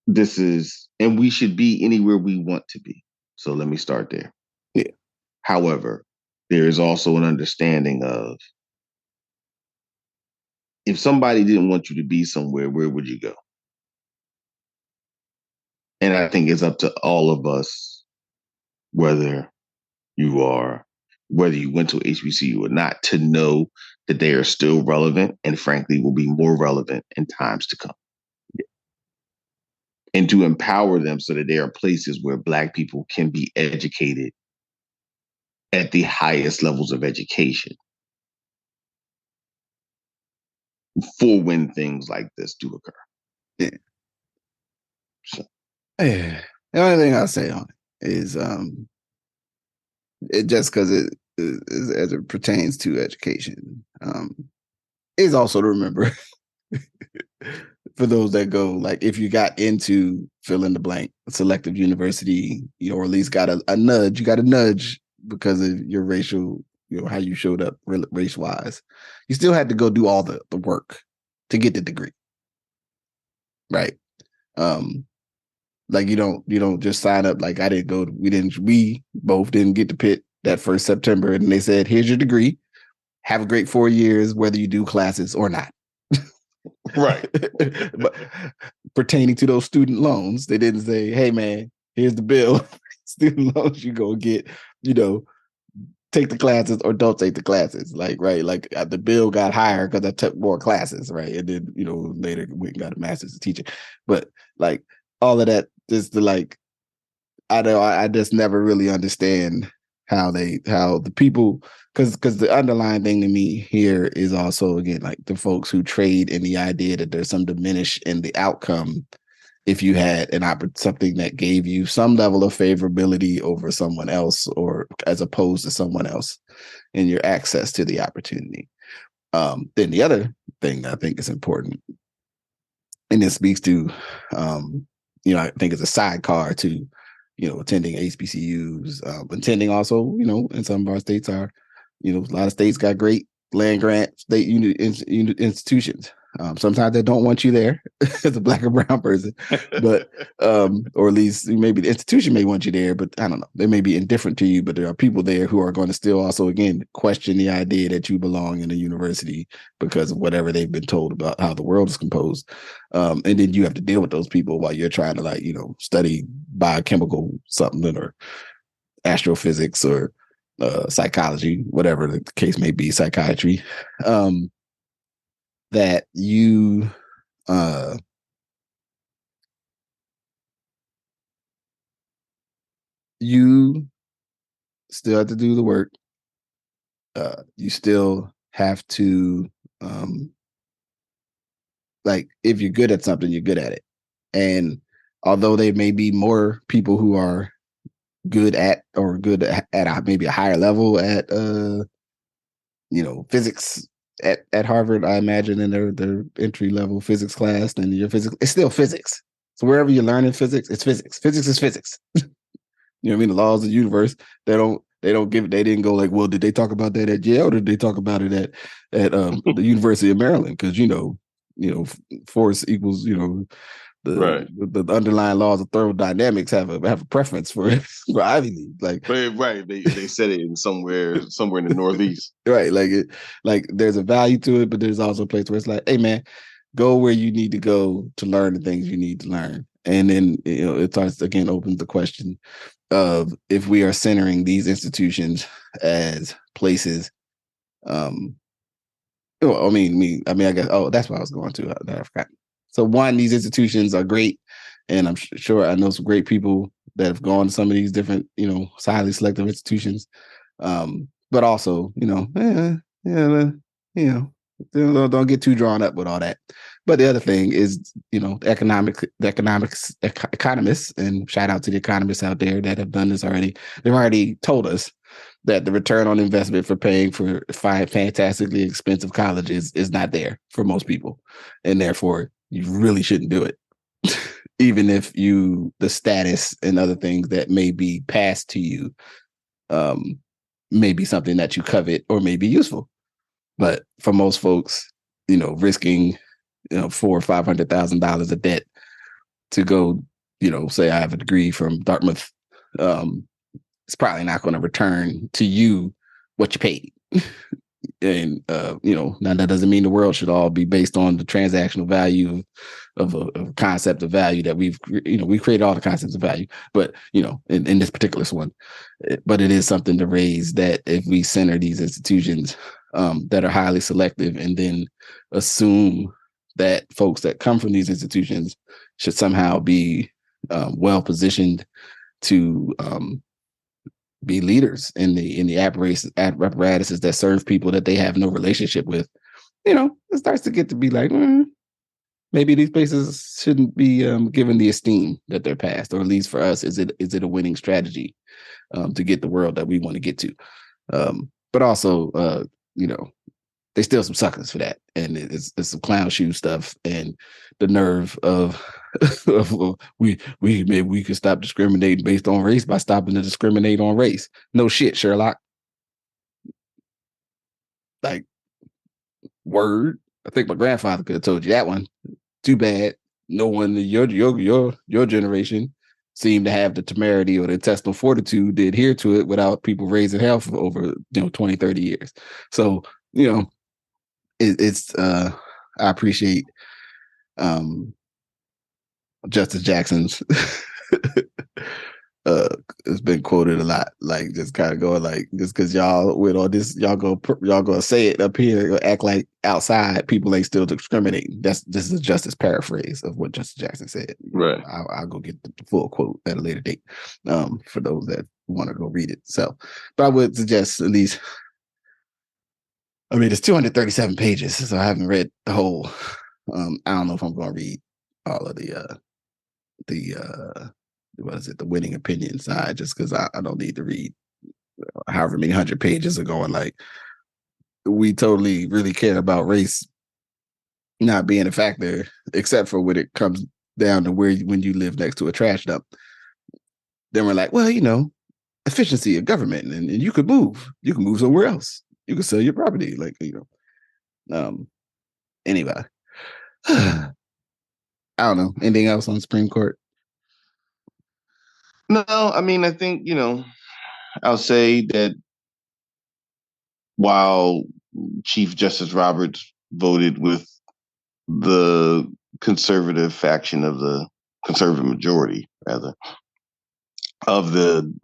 this is, and we should be anywhere we want to be. So let me start there. Yeah. However, there is also an understanding of, if somebody didn't want you to be somewhere, where would you go? And I think it's up to all of us, whether you went to HBCU or not, to know that they are still relevant and frankly will be more relevant in times to come. And to empower them so that there are places where Black people can be educated at the highest levels of education for when things like this do occur. Yeah. So. Yeah. The only thing I'll say on it is it just because it as it pertains to education is also to remember for those that go, like, if you got into fill in the blank selective university, or at least got a nudge, you got a nudge because of your racial, how you showed up race wise, you still had to go do all the work to get the degree, right? Like you don't just sign up. Like we both didn't get to Pitt that first September, and they said, here's your degree, have a great 4 years, whether you do classes or not. Right. But pertaining to those student loans, they didn't say, hey man, here's the bill. Student loans, you go get, take the classes or don't take the classes. Like, right. Like the bill got higher because I took more classes. Right. And then, later we got a master's in teaching. But like all of that, just to like, I know I just never really understand how the people, because the underlying thing to me here is also, again, like the folks who trade in the idea that there's some diminish in the outcome if you had something that gave you some level of favorability over someone else, or as opposed to someone else in your access to the opportunity. Then the other thing that I think is important, and this speaks to, I think it's a sidecar to, attending HBCUs, attending also, in some of our states are, a lot of states got great land grant state institutions. Sometimes they don't want you there as a Black or brown person, but or at least maybe the institution may want you there, but I don't know. They may be indifferent to you, but there are people there who are going to still also, again, question the idea that you belong in a university because of whatever they've been told about how the world is composed. And then you have to deal with those people while you're trying to study biochemical something or astrophysics or psychology, whatever the case may be, psychiatry. That you still have to do the work. You still have to, like, if you're good at something, you're good at it. And although there may be more people who are good at maybe a higher level at physics at Harvard, I imagine, in their entry level physics class, then your physics, it's still physics. So wherever you're learning physics, it's physics. Physics is physics. You know what I mean? The laws of the universe, they didn't go like, well, did they talk about that at Yale or did they talk about it at the University of Maryland? Because force equals, Right. the underlying laws of thermodynamics have a preference for Ivy League. Like, right. They said it in somewhere in the Northeast. Right. Like there's a value to it, but there's also a place where it's like, hey man, go where you need to go to learn the things you need to learn. And then it starts again, opens the question of if we are centering these institutions as places. I guess. Oh, that's what I was going to. I forgot. So one, these institutions are great, and I'm sure I know some great people that have gone to some of these different, highly selective institutions. But also, don't get too drawn up with all that. But the other thing is, economists, and shout out to the economists out there that have done this already. They've already told us that the return on investment for paying for 5 fantastically expensive colleges is not there for most people. And therefore, you really shouldn't do it. Even if the status and other things that may be passed to you may be something that you covet or may be useful. But for most folks, risking, $400,000 or $500,000 of debt to go, say I have a degree from Dartmouth, it's probably not going to return to you what you paid. And, now that doesn't mean the world should all be based on the transactional value of a concept of value that we've created all the concepts of value, but, in this particular one, but it is something to raise that if we center these institutions that are highly selective and then assume that folks that come from these institutions should somehow be well positioned to be leaders in the apparatuses that serve people that they have no relationship with. It starts to get to be like, maybe these places shouldn't be given the esteem that they're past, or at least for us, is it a winning strategy to get the world that we want to get to? But also, they still some suckers for that, and it's some clown shoe stuff, and the nerve of maybe we could stop discriminating based on race by stopping to discriminate on race. No shit, Sherlock. Like, word. I think my grandfather could have told you that one. Too bad no one in your generation seemed to have the temerity or the intestinal fortitude to adhere to it without people raising hell for over 20, 30 years. So it's I appreciate Justice Jackson's it's been quoted a lot, like just kind of going like, just because y'all with all this, y'all gonna say it up here, act like outside people ain't still discriminating. This is a Justice paraphrase of what Justice Jackson said. Right. I'll go get the full quote at a later date for those that want to go read it. So, but I would suggest at least, it's 237 pages, so I haven't read the whole. I don't know if I'm going to read all of the what is it, the winning opinion side, just because I don't need to read however many 100 pages are going like, we totally really care about race not being a factor, except for when it comes down to when you live next to a trash dump. Then we're like, well, efficiency of government, and you could move somewhere else. You could sell your property, like, anyway. I don't know. Anything else on the Supreme Court? No, I think, I'll say that while Chief Justice Roberts voted with the conservative faction of the conservative majority, rather, of the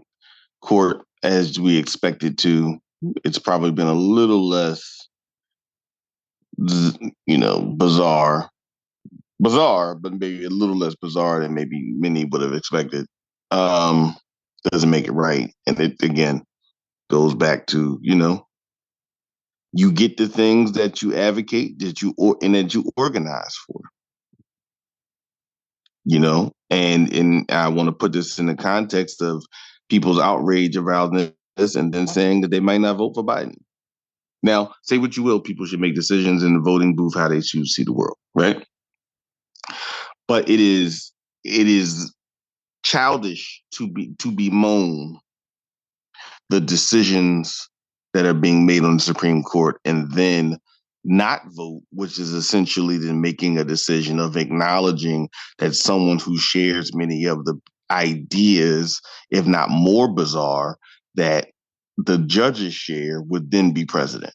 court as we expected to, it's probably been a little less, bizarre, but maybe a little less bizarre than maybe many would have expected. Doesn't make it right. And it, again, Goes back to, you get the things that you advocate, that you organize for. And I want to put this in the context of people's outrage around this and then saying that they might not vote for Biden. Now, say what you will, people should make decisions in the voting booth how they choose to see the world, right? But it is childish to bemoan the decisions that are being made on the Supreme Court and then not vote, which is essentially then making a decision of acknowledging that someone who shares many of the ideas, if not more bizarre, that the judges share would then be president.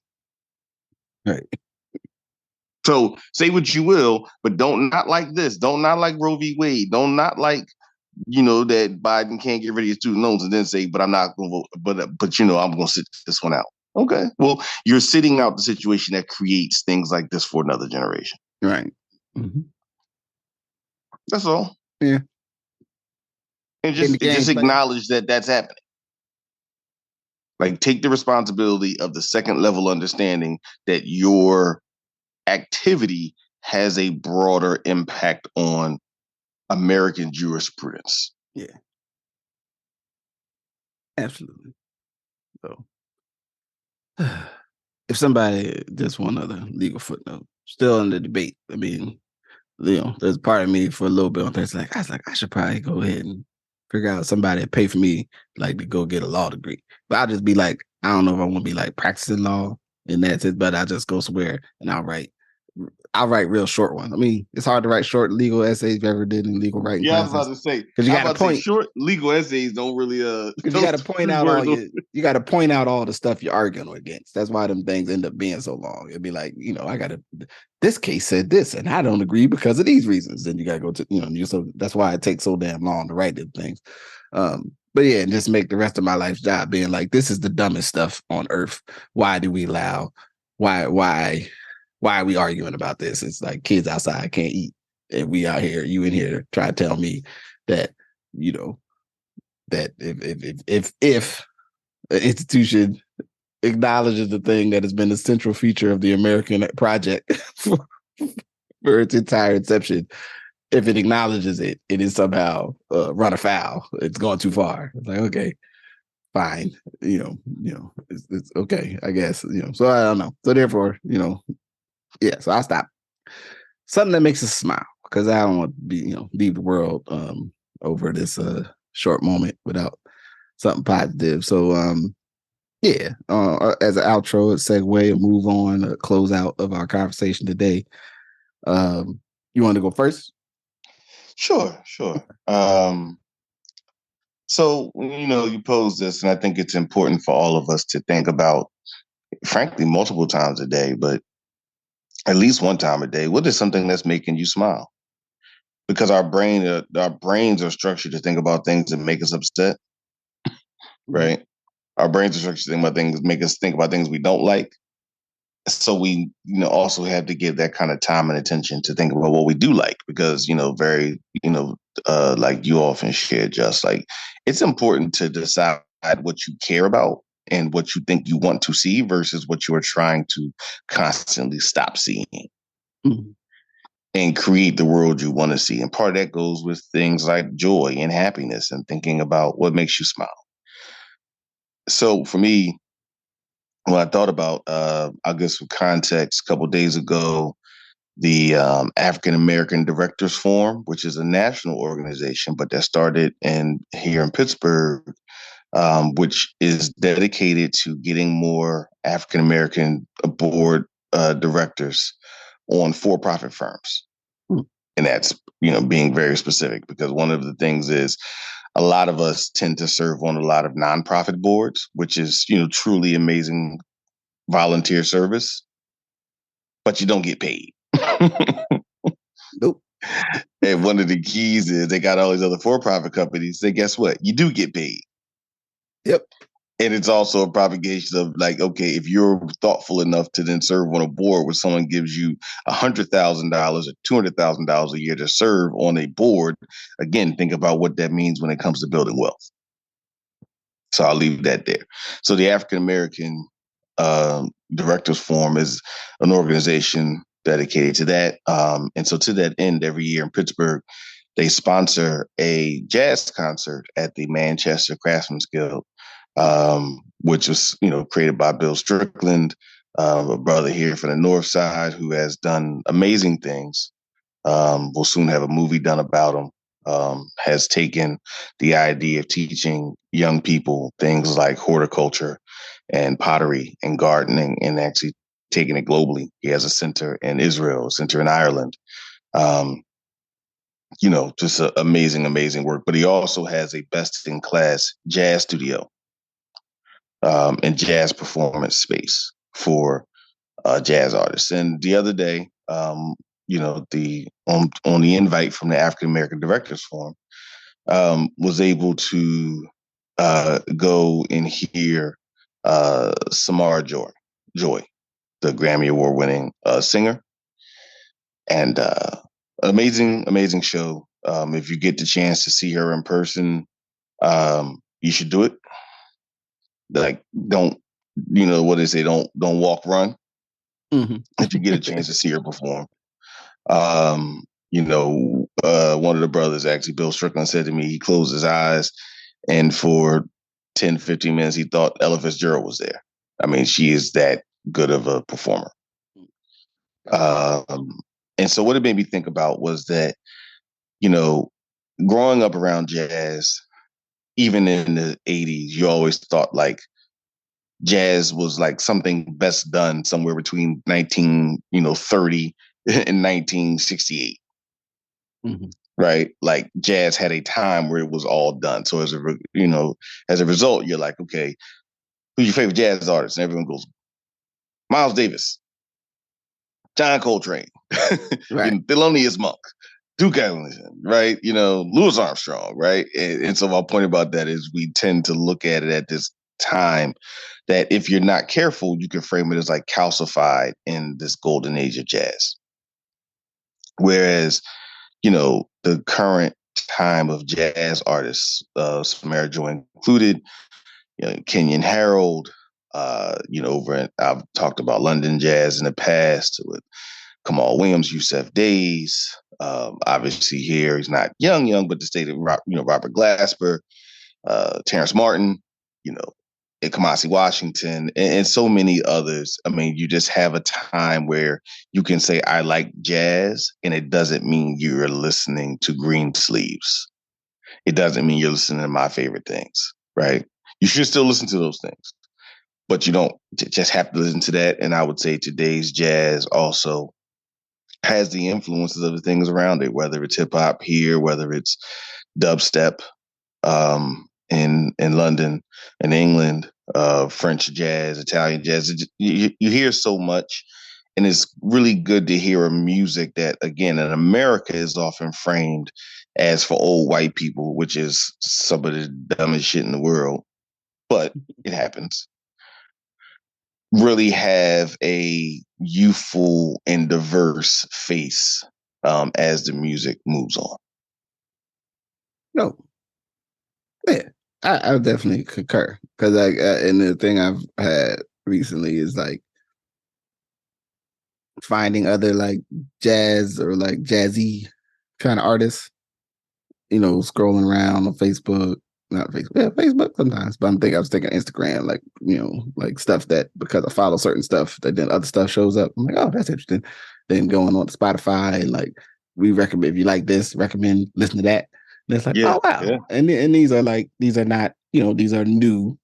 Right. So say what you will, but don't not like this. Don't not like Roe v. Wade. Don't not like, that Biden can't get rid of your student loans and then say, but I'm not going to vote. But I'm going to sit this one out. Okay. Well, you're sitting out the situation that creates things like this for another generation. Right. Mm-hmm. That's all. Yeah. And just acknowledge that that's happening. Like, take the responsibility of the second level understanding that your activity has a broader impact on American jurisprudence. Yeah. Absolutely. So, if somebody, just one other legal footnote, still in the debate, I mean, there's part of me for a little bit on that's like, I should probably go ahead and figure out somebody to pay for me, like, to go get a law degree. But I'll just be like, I don't know if I want to be like practicing law and that's it, but I just go somewhere and I'll write real short ones. I mean, it's hard to write short legal essays if you ever did in legal writing classes. I was about to say, because you got to point short legal essays don't really because you got to point out you got to point out all the stuff you're arguing against. That's why them things end up being so long. It'd be like, this case said this and I don't agree because of these reasons. Then you got to go to so that's why it takes so damn long to write them things. But yeah, and just make the rest of my life's job being like, this is the dumbest stuff on earth. Why do we allow? Why are we arguing about this? It's like kids outside can't eat, and we out here, you in here, try to tell me that that if an institution acknowledges the thing that has been the central feature of the American project for its entire inception, if it acknowledges it, it is somehow run afoul. It's gone too far. It's like, okay, fine, it's okay, I guess. So I don't know. So therefore, yeah, so I'll stop. Something that makes us smile, because I don't want to be, leave the world over this short moment without something positive. So as an outro, a segue, a move on, a close out of our conversation today. You want to go first? Sure. So, you posed this, and I think it's important for all of us to think about, frankly, multiple times a day, but at least one time a day, what is something that's making you smile? Because our brains are structured to think about things that make us upset, right? Our brains are structured to think about things that make us think about things we don't like. So we, also have to give that kind of time and attention to think about what we do like, because, like you often share, just like, it's important to decide what you care about and what you think you want to see versus what you are trying to constantly stop seeing. Mm-hmm. And create the world you want to see. And part of that goes with things like joy and happiness and thinking about what makes you smile. So for me, when I thought about, I'll give some context. A couple of days ago, the African American Directors Forum, which is a national organization, but that started here in Pittsburgh, which is dedicated to getting more African American board directors on for-profit firms. And that's, being very specific, because one of the things is a lot of us tend to serve on a lot of nonprofit boards, which is, truly amazing volunteer service, but you don't get paid. Nope. And one of the keys is they got all these other for-profit companies. So guess what? You do get paid. Yep. And it's also a propagation of like, okay, if you're thoughtful enough to then serve on a board where someone gives you $100,000 or $200,000 a year to serve on a board, again, think about what that means when it comes to building wealth. So I'll leave that there. So the African American Directors Forum is an organization dedicated to that. And so to that end, every year in Pittsburgh, they sponsor a jazz concert at the Manchester Craftsmen's Guild, which was, created by Bill Strickland, a brother here from the North Side who has done amazing things. We'll soon have a movie done about him. Has taken the idea of teaching young people things like horticulture and pottery and gardening and actually taking it globally. He has a center in Israel, a center in Ireland. Just amazing, amazing work. But he also has a best-in-class jazz studio and jazz performance space for jazz artists. And the other day, on the invite from the African American Directors Forum, was able to go and hear Samara Joy, the Grammy Award winning singer, and amazing show. If you get the chance to see her in person, you should do it. Like, don't what they say? Don't walk, run. Mm-hmm. If you get a chance to see her perform. One of the brothers, actually, Bill Strickland, said to me, he closed his eyes and for 10, 15 minutes, he thought Ella Fitzgerald was there. I mean, she is that good of a performer. And so what it made me think about was that, growing up around jazz, even in the 80s, you always thought like jazz was like something best done somewhere between 1930 and 1968. Mm-hmm. Right? Like jazz had a time where it was all done. So as a result, you're like, okay, who's your favorite jazz artist? And everyone goes, Miles Davis, John Coltrane, Right. Thelonious Monk, Duke Ellington, right? Louis Armstrong, right? And so my point about that is we tend to look at it at this time that if you're not careful, you can frame it as like calcified in this golden age of jazz. Whereas, the current time of jazz artists, Samara Joy included, Kenyon Harold, I've talked about London jazz in the past with Kamal Williams, Yusef Days. Obviously here, he's not young, but the state of, Robert Glasper, Terrence Martin, and Kamasi Washington, and so many others. I mean, you just have a time where you can say, I like jazz, and it doesn't mean you're listening to Green Sleeves. It doesn't mean you're listening to My Favorite Things, right? You should still listen to those things, but you don't just have to listen to that. And I would say today's jazz also has the influences of the things around it, whether it's hip hop here, whether it's dubstep in London and England, French jazz, Italian jazz. You hear so much, and it's really good to hear a music that, again, in America is often framed as for old white people, which is some of the dumbest shit in the world, but it happens. Really have a youthful and diverse face as the music moves on. No. Yeah, I definitely concur, because and the thing I've had recently is like finding other like jazz or like jazzy kind of artists, scrolling around on Facebook, not Facebook, yeah, Facebook sometimes, but I was thinking Instagram, like, like stuff that, because I follow certain stuff, that then other stuff shows up. I'm like, oh, that's interesting. Then going on Spotify and like, we recommend, if you like this, recommend, listen to that. And it's like, oh, wow. Yeah. And these are not, these are new,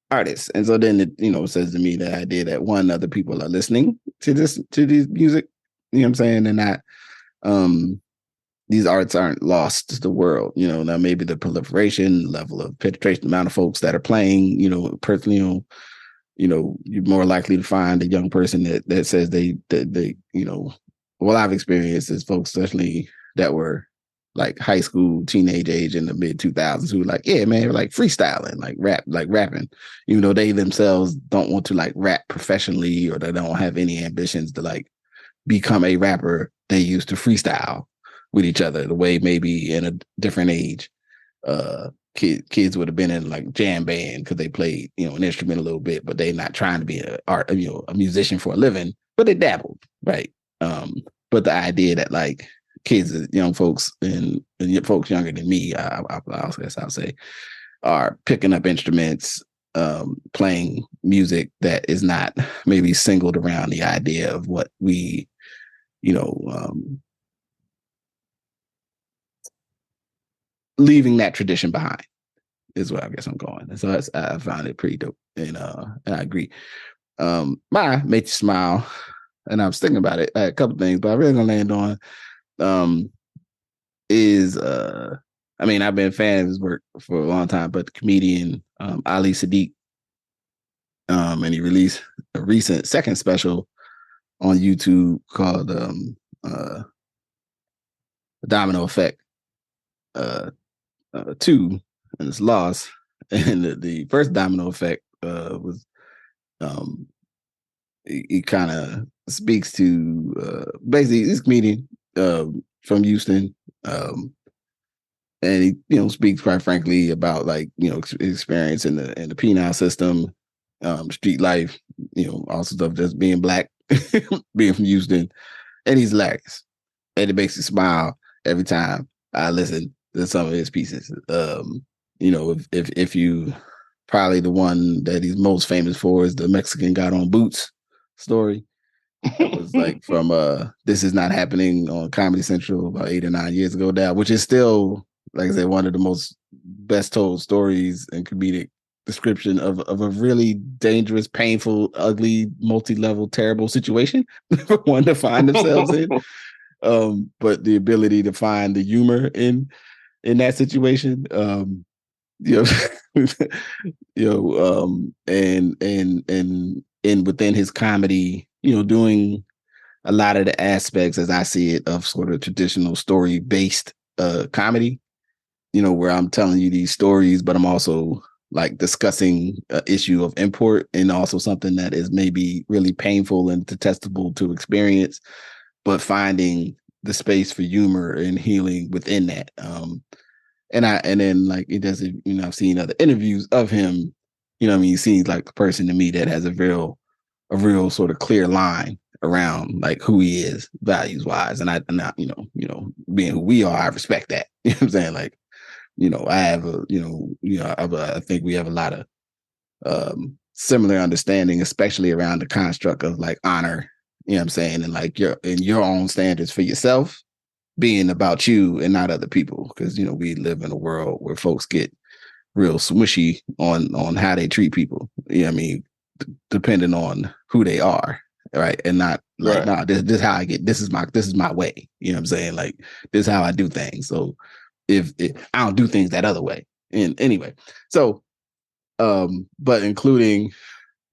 artists. And so then it, says to me the idea that one, other people are listening to this music, what I'm saying? They're not, these arts aren't lost to the world, now maybe the proliferation, level of penetration, amount of folks that are playing, personally, you're more likely to find a young person that says they, what I've experienced is folks, especially that were like high school, teenage age in the mid 2000s, who were like, yeah, man, like freestyling, like rapping, even though they themselves don't want to like rap professionally, or they don't have any ambitions to like become a rapper. They used to freestyle with each other the way maybe in a different age, kids would have been in like jam band because they played, an instrument a little bit, but they're not trying to be a musician for a living, but they dabbled, right? But the idea that like kids, young folks, and folks younger than me, I guess I'll say, are picking up instruments, playing music that is not maybe singled around the idea of what we, leaving that tradition behind is where I guess I'm going. And so I found it pretty dope, and I agree. My made you smile, and I was thinking about it. A couple things, but I really gonna land on is I mean, I've been a fan of his work for a long time, but the comedian Ali Sadiq, and he released a recent second special on YouTube called Domino Effect 2, and it's lost. And the first Domino Effect was he kind of speaks to basically this comedian from Houston, and he speaks quite frankly about like experience in the penal system, street life, also stuff just being black, being from Houston, and he's hilarious, and it makes me smile every time I listen to some of his pieces. If you probably the one that he's most famous for is the Mexican got on boots story. It was like from This Is Not Happening on Comedy Central about 8 or 9 years ago now, which is still, like I said, one of the most best told stories and comedic description of a really dangerous, painful, ugly, multi-level, terrible situation for one to find themselves in. But the ability to find the humor in that situation, and within his comedy, doing a lot of the aspects as I see it of sort of traditional story based comedy, where I'm telling you these stories, but I'm also like discussing an issue of import and also something that is maybe really painful and detestable to experience, but finding the space for humor and healing within that. And then like it does, I've seen other interviews of him, he seems like the person to me that has a real sort of clear line around like who he is values wise. And I being who we are, I respect that. You know what I'm saying? Like, I have I think we have a lot of similar understanding, especially around the construct of like honor, you know what I'm saying? And like your own standards for yourself being about you and not other people. Because, we live in a world where folks get real swishy on how they treat people. Depending on who they are, right? And not like, right. This is how I get. This is my way. You know what I'm saying? Like this is how I do things. So if I don't do things that other way. And anyway, so but including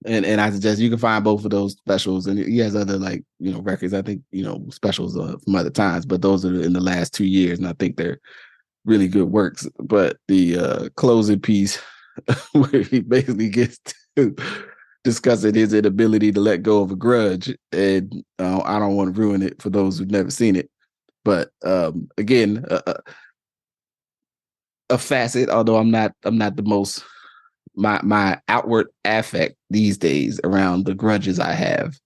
and I suggest you can find both of those specials, and he has other like records. I think specials from other times, but those are in the last 2 years, and I think they're really good works. But the closing piece where he basically gets to discussing his inability to let go of a grudge, and I don't want to ruin it for those who've never seen it, but again, a facet. Although I'm not the most my outward affect these days around the grudges I have,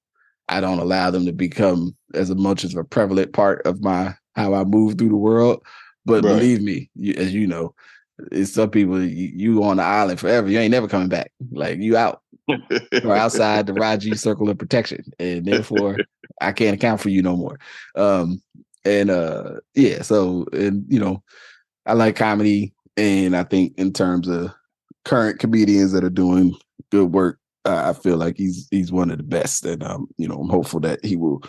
I don't allow them to become as much as a prevalent part of how I move through the world. But right. Believe me, as you know, it's some people you on the island forever. You ain't never coming back. Like you out or outside the Rajee circle of protection, and therefore I can't account for you no more. Yeah. So I like comedy, and I think in terms of current comedians that are doing good work, I feel like he's one of the best, and I'm hopeful that he will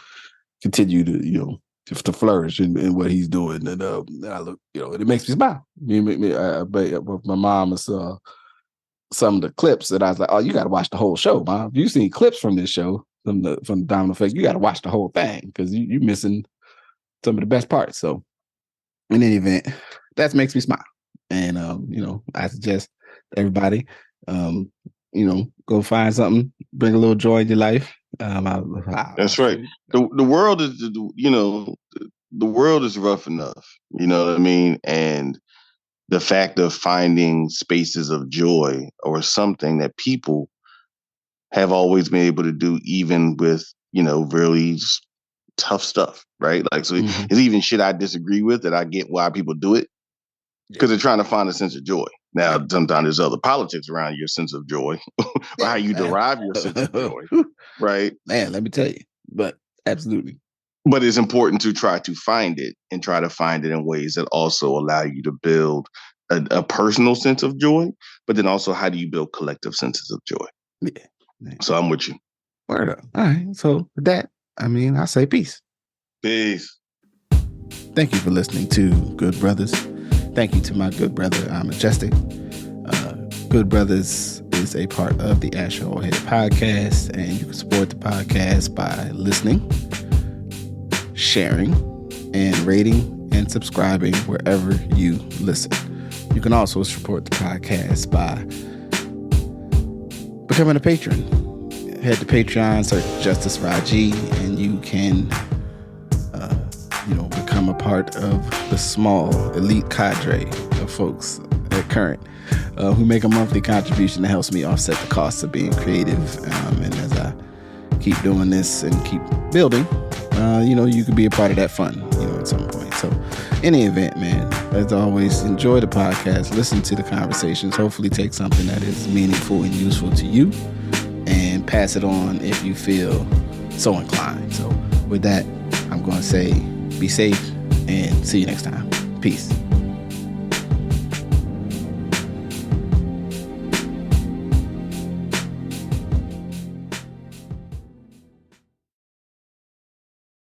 continue to to flourish in what he's doing. And I look, it makes me smile. With my mom, I saw some of the clips, and I was like, "Oh, you got to watch the whole show, Mom. If you've seen clips from this show, from the Domino Effect, you got to watch the whole thing because you're missing some of the best parts." So, in any event, that makes me smile, and I suggest everybody, go find something, bring a little joy in your life. That's right. The world is, the world is rough enough. You know what I mean? And the fact of finding spaces of joy or something that people have always been able to do, even with, really tough stuff, right? Like, so it's even shit I disagree with that I get why people do it, because they're trying to find a sense of joy. Now, sometimes there's other politics around your sense of joy or how you derive your sense of joy, right? Man, let me tell you, but absolutely. But it's important to try to find it and try to find it in ways that also allow you to build a personal sense of joy, but then also how do you build collective senses of joy? Yeah. So I'm with you. Word up. All right. So with that, I say peace. Peace. Thank you for listening to Good Brothers. Thank you to my good brother, Majestic. Good Brothers is a part of the Oldhead podcast, and you can support the podcast by listening, sharing, and rating and subscribing wherever you listen. You can also support the podcast by becoming a patron. Head to Patreon, search Justice Rajee, and you can become a part of the small elite cadre of folks at Current who make a monthly contribution that helps me offset the costs of being creative. And as I keep doing this and keep building, you could be a part of that fund, at some point. So in any event, man, as always, enjoy the podcast, listen to the conversations, hopefully take something that is meaningful and useful to you and pass it on if you feel so inclined. So with that, I'm going to say be safe and see you next time. Peace.